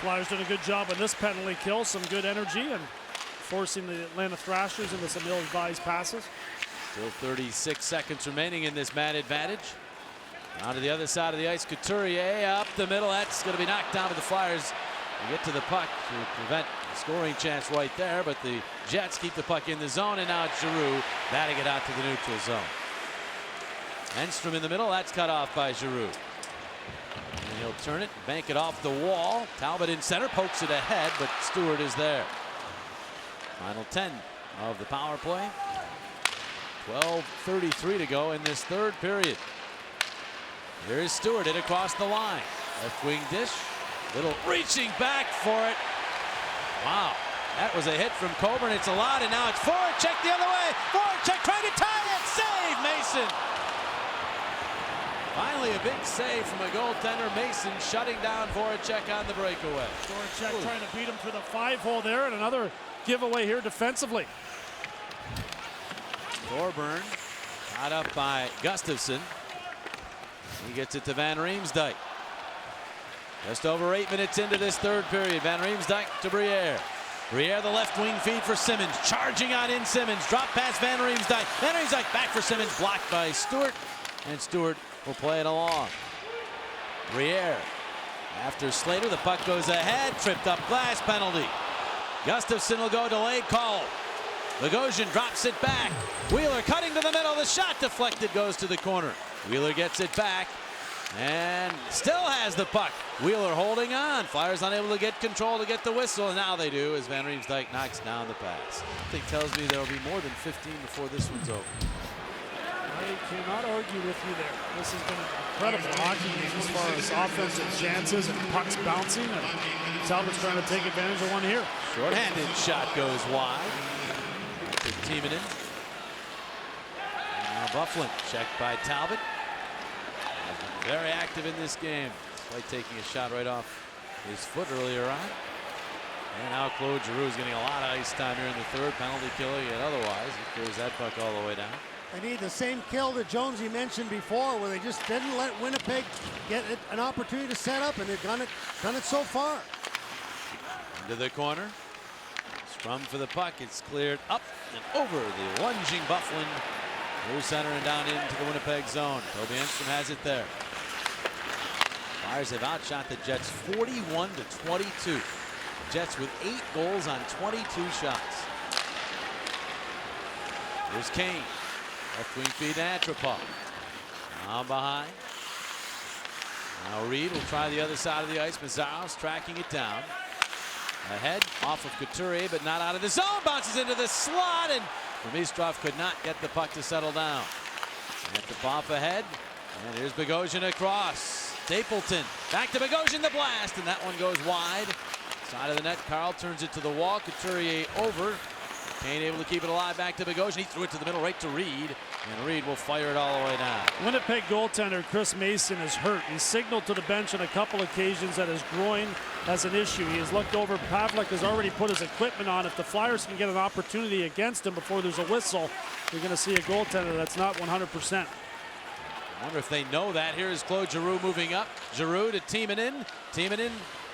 Flyers did a good job on this penalty kill. Some good energy and forcing the Atlanta Thrashers into some ill-advised passes. Still 36 seconds remaining in this man advantage. Down to the other side of the ice, Couturier up the middle. That's going to be knocked down by the Flyers. They get to the puck to prevent a scoring chance right there, but the Jets keep the puck in the zone, and now it's Giroux batting it out to the neutral zone. Enstrom in the middle. That's cut off by Giroux. And he'll turn it, bank it off the wall. Talbot in center, pokes it ahead, but Stewart is there. Final 10 of the power play. 12:33 to go in this third period. Here's Stewart in across the line. Left wing dish. Little reaching back for it. Wow. That was a hit from Coburn. It's allowed, and now it's Voracek the other way. Voracek trying to tie it. Save, Mason. Finally a big save from a goaltender. Mason shutting down Voracek on the breakaway. Voracek trying to beat him for the 5-hole there, and another giveaway here defensively. Thorburn caught up by Gustafsson. He gets it to Van Riemsdyk. Just over 8 minutes into this third period. Van Riemsdyk to Briere. Briere the left wing feed for Simmons. Charging on in Simmons. Drop pass Van Riemsdyk. Van Riemsdyk back for Simmons. Blocked by Stewart. And Stewart will play it along. Briere after Slater. The puck goes ahead. Tripped up glass penalty. Gustafsson will go delayed call. Bogosian drops it back. Wheeler cutting to the middle. The shot deflected, goes to the corner. Wheeler gets it back and still has the puck. Wheeler holding on. Flyers unable to get control to get the whistle, and now they do as Van Riemsdyk knocks down the pass. I think tells me there will be more than 15 before this one's over. I cannot argue with you there. This has been an incredible hockey game as far as offensive chances and pucks bouncing, and Talbot's trying to take advantage of one here. Short-handed shot goes wide to Timonen. Now Byfuglien checked by Talbot. Very active in this game, despite taking a shot right off his foot earlier on. And now Claude Giroux is getting a lot of ice time here in the third. Penalty killing it otherwise. He carries that puck all the way down. They need the same kill that Jonesy mentioned before, where they just didn't let Winnipeg get an opportunity to set up, and they've done it so far. Into the corner. Scrum for the puck. It's cleared up and over the lunging Bufflin. Through center and down into the Winnipeg zone. Toby Enstrom has it there. Flyers have outshot the Jets 41-22. Jets with 8 goals on 22 shots. Here's Kane. Left wing feed to Antropov. Now behind. Now Reed will try the other side of the ice. Mazzaros tracking it down. Ahead off of Couturier, but not out of the zone. Bounces into the slot, and Dimitrov could not get the puck to settle down. Antropov ahead. And here's Bogosian across. Stapleton back to Bogosian, the blast, and that one goes wide. Side of the net, Carl turns it to the wall. Couturier over. Kane able to keep it alive, back to Bogosian. He threw it to the middle, right to Reed. And Reed will fire it all the way down. Winnipeg goaltender Chris Mason is hurt. He's signaled to the bench on a couple occasions that his groin has an issue. He has looked over. Pavlik has already put his equipment on. If the Flyers can get an opportunity against him before there's a whistle, you're going to see a goaltender that's not 100%. I wonder if they know that. Here's Claude Giroux moving up. Giroux to Timonen. Timonen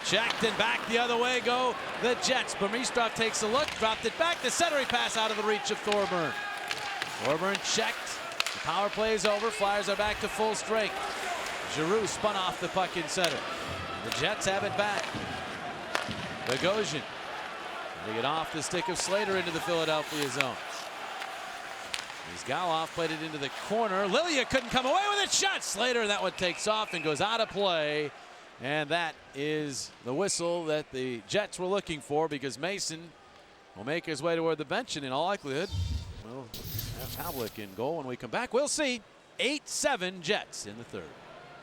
checked and back the other way go the Jets. Burmistrov takes a look, dropped it back. The centering pass out of the reach of Thorburn. Thorburn checked. The power play is over. Flyers are back to full strength. Giroux spun off the puck in center. The Jets have it back. Bogosian. They get off the stick of Slater into the Philadelphia zone. Galoff played it into the corner. Lilia couldn't come away with it. Shot Slater. That one takes off and goes out of play. And that is the whistle that the Jets were looking for, because Mason will make his way toward the bench, and in all likelihood, we'll have Pavlik in goal when we come back. We'll see. 8-7 Jets in the third.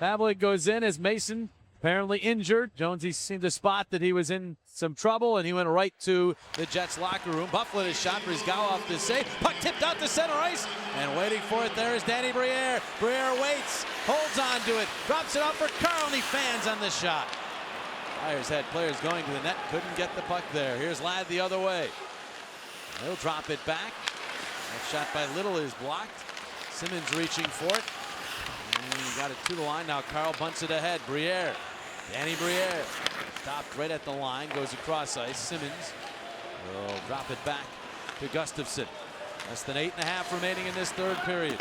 Pavlik goes in as Mason apparently injured. Jonesy seemed to spot that he was in some trouble, and he went right to the Jets locker room. Bufflin is shot for his Galoff to save. Puck tipped out to center ice, and waiting for it there is Danny Briere. Briere waits, holds on to it, drops it off for Carl, and he fans on the shot. Flyers had players going to the net, couldn't get the puck there. Here's Ladd the other way. He'll drop it back. That shot by Little is blocked. Simmons reaching for it. And he got it to the line. Now Carl bunts it ahead. Briere. Danny Briere. Stopped right at the line. Goes across ice. Simmons will drop it back to Gustafsson. Less than 8.5 remaining in this third period.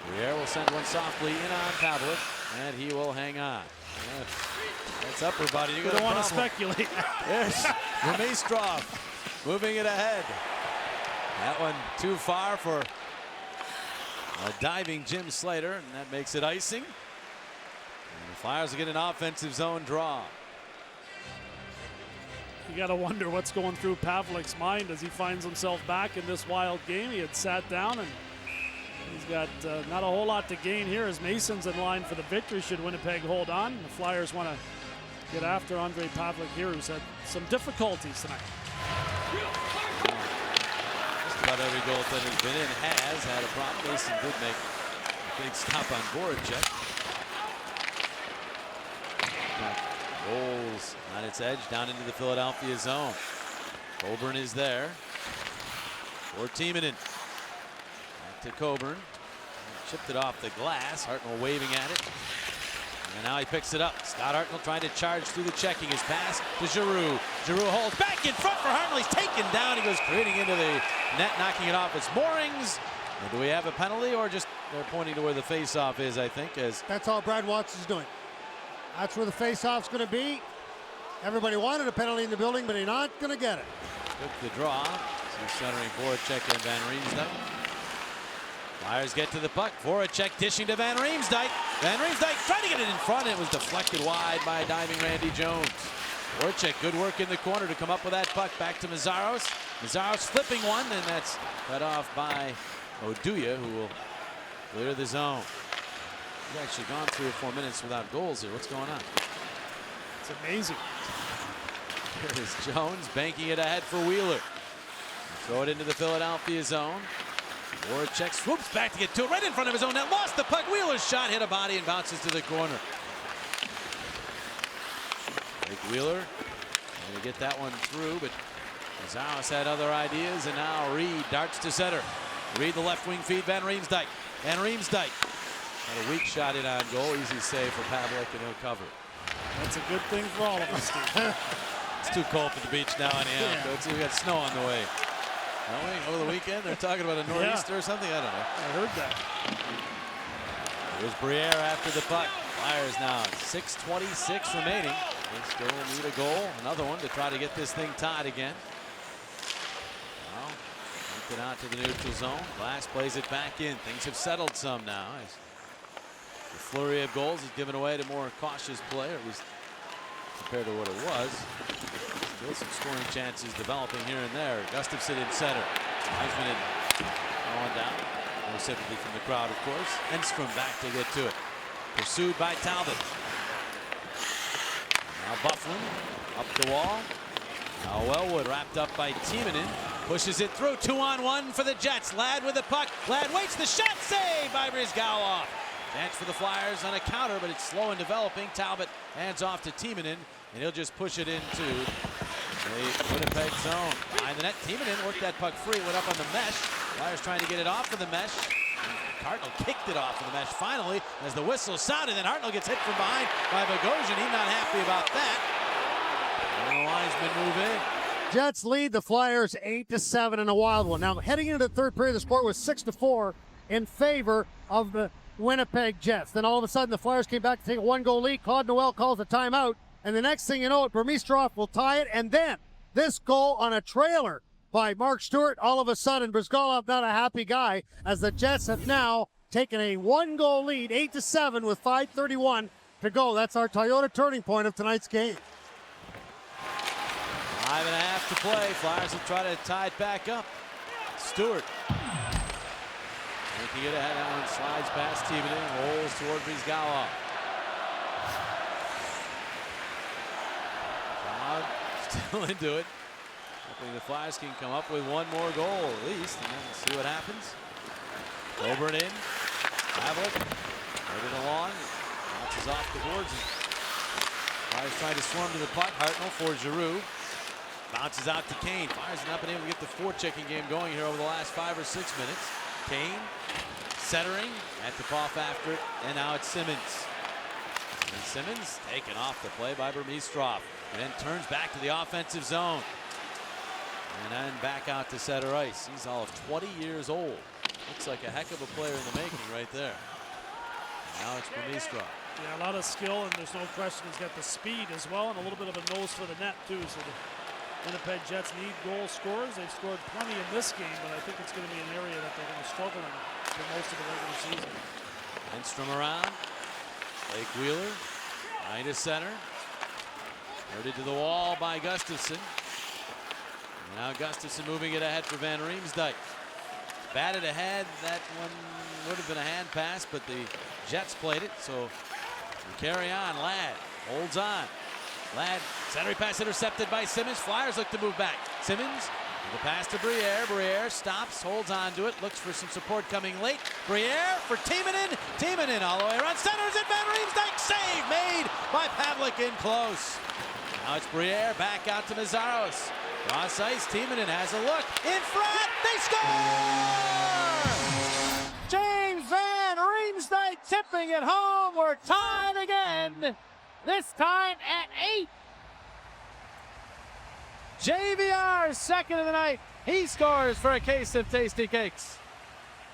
Briere will send one softly in on Pavlik, and he will hang on. That's upper body. You don't want to speculate. There's Burmistrov moving it ahead. That one too far for a diving Jim Slater, and that makes it icing. And the Flyers will get an offensive zone draw. You got to wonder what's going through Pavlik's mind as he finds himself back in this wild game. He had sat down, and he's got not a whole lot to gain here as Mason's in line for the victory should Winnipeg hold on. The Flyers want to get after Ondrej Pavlik here, who's had some difficulties tonight. Just about every goaltender's been in has had a problem. Mason did make a big stop on Voracek. Rolls on its edge down into the Philadelphia zone. Coburn is there. For Timonen. Back to Coburn. Chipped it off the glass. Hartnell waving at it. And now he picks it up. Scott Hartnell trying to charge through the checking. His pass to Giroux. Giroux holds back in front for Hartnell. He's taken down. He goes careening into the net, knocking it off its moorings. And do we have a penalty, or just they're pointing to where the face-off is, I think, as That's all Brad Watts is doing. That's where the face-off's going to be. Everybody wanted a penalty in the building, but they're not going to get it. took the draw. So centering Voracek and Van Riemsdyk. Flyers get to the puck. Voracek dishing to Van Riemsdyk. Van Riemsdyk trying to get it in front. It was deflected wide by diving Randy Jones. Voracek, good work in the corner to come up with that puck. Back to Mazzaros. Mazzaros flipping one, and that's cut off by Oduya, who will clear the zone. We've actually gone 3 or 4 minutes without goals here. What's going on? It's amazing. Here is Jones banking it ahead for Wheeler. Throw it into the Philadelphia zone. Voracek swoops back to get to it right in front of his own net. Lost the puck. Wheeler's shot hit a body and bounces to the corner. Blake Wheeler to get that one through, but Mazaros had other ideas, and now Reed darts to center. Reed the left wing feed, Van Riemsdyk. Van Riemsdyk had a weak shot in on goal. Easy save for Pavelec, and he'll cover. That's a good thing for all of us, Steve. It's too cold for the beach now anyhow. Yeah. We got snow on the way. Over the weekend, they're talking about a nor'easter or something. I don't know. I heard that. Here's Briere after the puck. Flyers now 6:26 remaining. They still need a goal, another one to try to get this thing tied again. Well, it out to the neutral zone. Glass plays it back in. Things have settled some now. As the flurry of goals is given away to more cautious play, or at least compared to what it was. Still some scoring chances developing here and there. Gustafsson in center. Heisman going down. No sympathy from the crowd, of course. Enstrom back to get to it. Pursued by Talbot. Now Byfuglien up the wall. Now Wellwood wrapped up by Timonen. Pushes it through. 2-on-1 for the Jets. Ladd with the puck. Ladd waits. The shot saved by Bryzgalov. Chance for the Flyers on a counter, but it's slow in developing. Talbot hands off to Timonen, and he'll just push it into the Winnipeg zone. Behind the net, Timonen worked that puck free. Went up on the mesh. Flyers trying to get it off of the mesh. Hartnell kicked it off of the mesh finally as the whistle sounded. Then Hartnell gets hit from behind by Bogosian. He's not happy about that. And the linesmen move in. Jets lead the Flyers 8-7 in a wild one. Now heading into the third period, the score was 6-4 in favor of the Winnipeg Jets. Then all of a sudden the Flyers came back to take a 1-goal lead. Claude Noel calls a timeout, and the next thing you know, Burmistrov will tie it, and then this goal on a trailer by Mark Stewart. All of a sudden, Bryzgalov not a happy guy, as the Jets have now taken a 1-goal lead, 8-7 with 5:31 to go. That's our Toyota turning point of tonight's game. 5.5 to play. Flyers will try to tie it back up. Stewart making it ahead. That one slides past Timonen, rolls toward Bryzgalov. Crowd still into it. Hoping the Flyers can come up with one more goal at least, and then see what happens. Coburn in. Pavelec moving along. Bounces off the boards. Flyers trying to swarm to the puck. Hartnell for Giroux. Bounces out to Kane. Flyers have not been able to get the forechecking game going here over the last 5 or 6 minutes. Kane centering. Had to pop after it. And now it's Simmons. And Simmons taken off the play by Burmistrov. And then turns back to the offensive zone. And then back out to center ice. He's all of 20 years old. Looks like a heck of a player in the making right there. Now it's Burmistrov. Yeah, a lot of skill, and there's no question he's got the speed as well, and a little bit of a nose for the net too. So the Winnipeg Jets need goal scorers. They've scored plenty in this game, but I think it's going to be an area that they're going to struggle in for most of the regular season. Enstrom around. Blake Wheeler behind his center. Herded to the wall by Gustafsson. Now Gustafsson moving it ahead for Van Riemsdyk. Batted ahead. That one would have been a hand pass, but the Jets played it, so we carry on. Ladd holds on. Ladd, centering pass intercepted by Simmons. Flyers look to move back. Simmons, the pass to Briere. Briere stops, holds on to it, looks for some support coming late. Briere for Timonen. Timonen all the way around, centers it. Van Riemsdyk, save made by Pavelec in close. Now it's Briere back out to Mazaros. Cross ice, Timonen has a look. In front, they score! James Van Riemsdyk tipping it home. We're tied again. This time at 8. JVR, second of the night. He scores for a case of Tasty Cakes.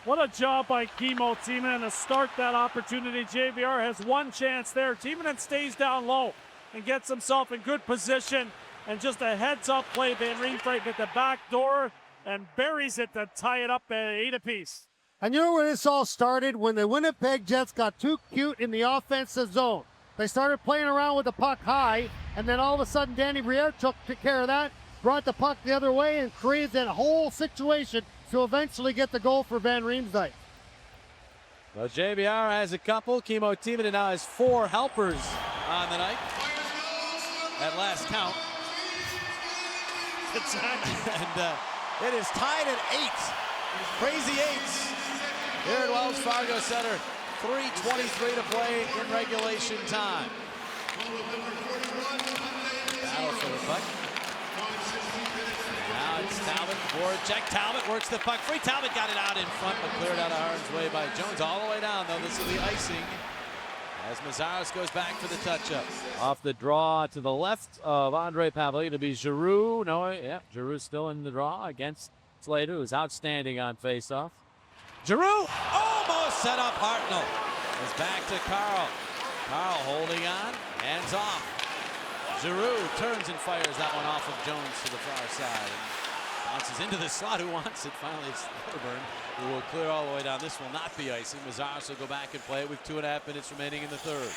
What a job by Kimmo Timonen to start that opportunity. JVR has one chance there. Timonen stays down low and gets himself in good position. And just a heads-up play, Van Riemsdyk at the back door and buries it to tie it up at 8 apiece. And you know where this all started? When the Winnipeg Jets got too cute in the offensive zone. They started playing around with the puck high, and then all of a sudden Danny Briere took care of that, brought the puck the other way, and created that whole situation to eventually get the goal for Van Riemsdyk. Well, JVR has a couple. Kimmo Timonen now has 4 helpers on the night at last count. Exactly. And it is tied at 8. Crazy 8s here at Wells Fargo Center. 3:23 to play in regulation time. Battle for the puck. It's Talbot, Voracek. Talbot works the puck free. Talbot got it out in front, but cleared out of harm's way by Jones. All the way down, though. This will be icing as Meszaros goes back for the touch-up. Off the draw to the left of Andre Pavlik. It'll be Giroux. No, yeah, Giroux still in the draw against Slater, who's outstanding on faceoff. Giroux almost set up Hartnell. It's back to Carl. Carl holding on, hands off. Giroux turns and fires that one off of Jones to the far side. And bounces into the slot. Who wants it? Finally, it's Thorburn, who will clear all the way down. This will not be icing. Meszaros will go back and play it with 2.5 minutes remaining in the third.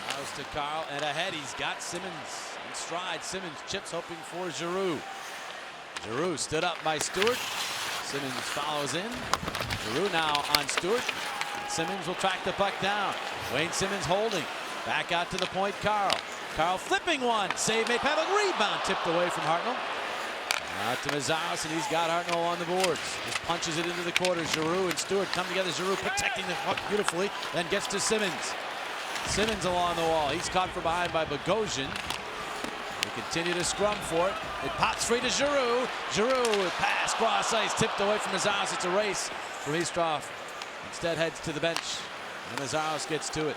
Meszaros to Carl, and ahead he's got Simmons in stride. Simmons chips, hoping for Giroux. Giroux stood up by Stewart. Simmons follows in. Giroux now on Stewart. Simmons will track the puck down. Wayne Simmons holding. Back out to the point, Carl. Carl flipping one. Save made. Pavlik rebound tipped away from Hartnell. Out to Meszaros, and he's got Hartnell on the boards. Just punches it into the quarters. Giroux and Stewart come together. Giroux protecting the puck beautifully. Then gets to Simmons. Simmons along the wall. He's caught from behind by Bogosian. They continue to scrum for it. It pops free to Giroux. Giroux pass cross ice, tipped away from Meszaros. It's a race from Eastroff. Instead heads to the bench, and Meszaros gets to it.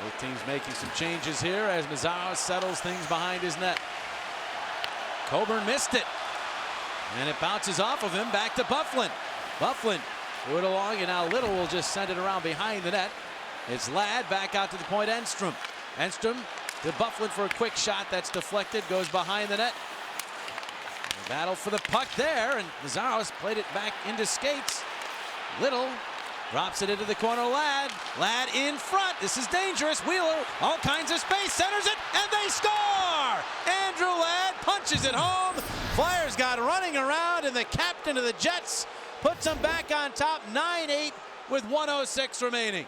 Both teams making some changes here as Meszaros settles things behind his net. Coburn missed it, and it bounces off of him back to Byfuglien. Byfuglien threw it along, and now Little will just send it around behind the net. It's Ladd back out to the point, Enstrom. Enstrom to Byfuglien for a quick shot that's deflected, goes behind the net. Battle for the puck there, and Meszaros played it back into skates. Little drops it into the corner. Ladd in front. This is dangerous. Wheeler, all kinds of space, centers it, and they score! Andrew Ladd punches it home. Flyers got running around, and the captain of the Jets puts them back on top, 9-8 with 1:06 remaining.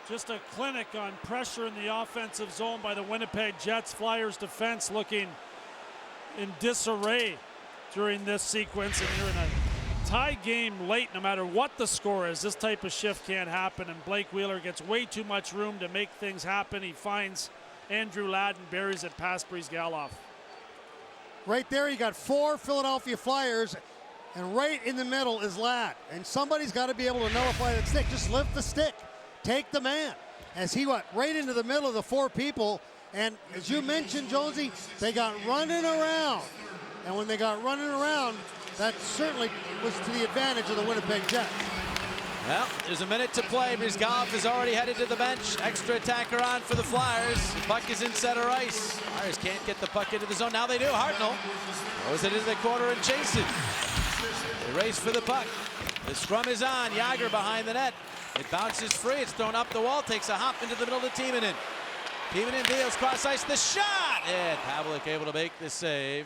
Just a clinic on pressure in the offensive zone by the Winnipeg Jets. Flyers defense looking in disarray during this sequence, and you're in a tie game late. No matter what the score is, this type of shift can't happen, and Blake Wheeler gets way too much room to make things happen. He finds Andrew Ladd and buries it past Bryzgalov. Right there, you got 4 Philadelphia Flyers, and right in the middle is Ladd. And somebody's got to be able to nullify that stick. Just lift the stick. Take the man. As he went right into the middle of the 4 people. And as you mentioned, Jonesy, they got running around. And when they got running around, that certainly was to the advantage of the Winnipeg Jets. Well, there's a minute to play. Bryzgalov is already headed to the bench. Extra attacker on for the Flyers. The puck is in center ice. Flyers can't get the puck into the zone. Now they do. Hartnell throws it into the corner and chases. They race for the puck. The scrum is on. Jagr behind the net. It bounces free. It's thrown up the wall. Takes a hop into the middle to Timonen. Timonen deals cross ice. The shot! And Pavlik able to make the save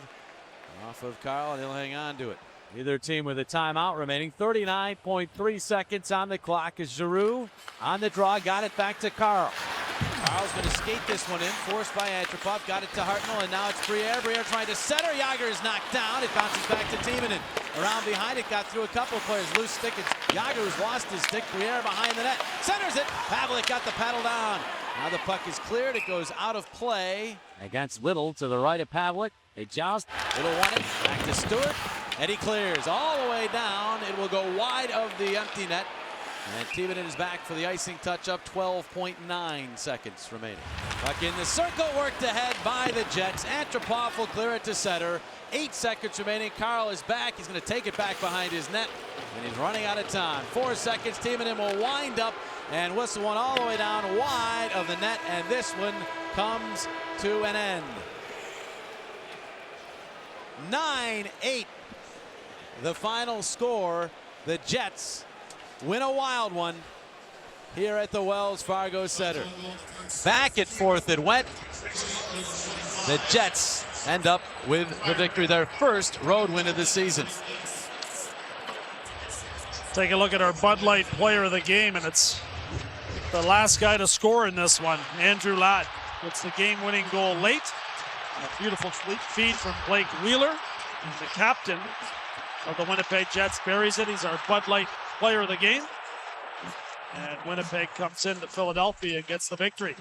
off of Carl, and he'll hang on to it. Either team with a timeout remaining. 39.3 seconds on the clock as Giroux on the draw. Got it back to Carl. Carl's going to skate this one in, forced by Antropov. Got it to Hartnell, and now it's Briere. Briere trying to center. Jagr is knocked down. It bounces back to Timonen. Around behind it, got through a couple of players. Loose stick. It's Jagr who's lost his stick. Briere behind the net. Centers it. Pavlik got the paddle down. Now the puck is cleared. It goes out of play. Against Little to the right of Pavlik. They joust. Little won it. Back to Stewart. And he clears all the way down. It will go wide of the empty net. And Timonen is back for the icing touch-up. 12.9 seconds remaining. Puck in the circle, worked ahead by the Jets. Antropov will clear it to center. 8 seconds remaining. Carl is back. He's going to take it back behind his net. And he's running out of time. 4 seconds. Timonen will wind up and whistle one all the way down wide of the net. And this one comes to an end. 9-8. The final score. The Jets win a wild one here at the Wells Fargo Center. Back at fourth it went. The Jets end up with the victory, their first road win of the season. Take a look at our Bud Light player of the game, and it's the last guy to score in this one, Andrew Ladd. It's the game-winning goal late. A beautiful feed from Blake Wheeler, the captain of the Winnipeg Jets, buries it. He's our Bud Light player of the game. And Winnipeg comes into Philadelphia and gets the victory.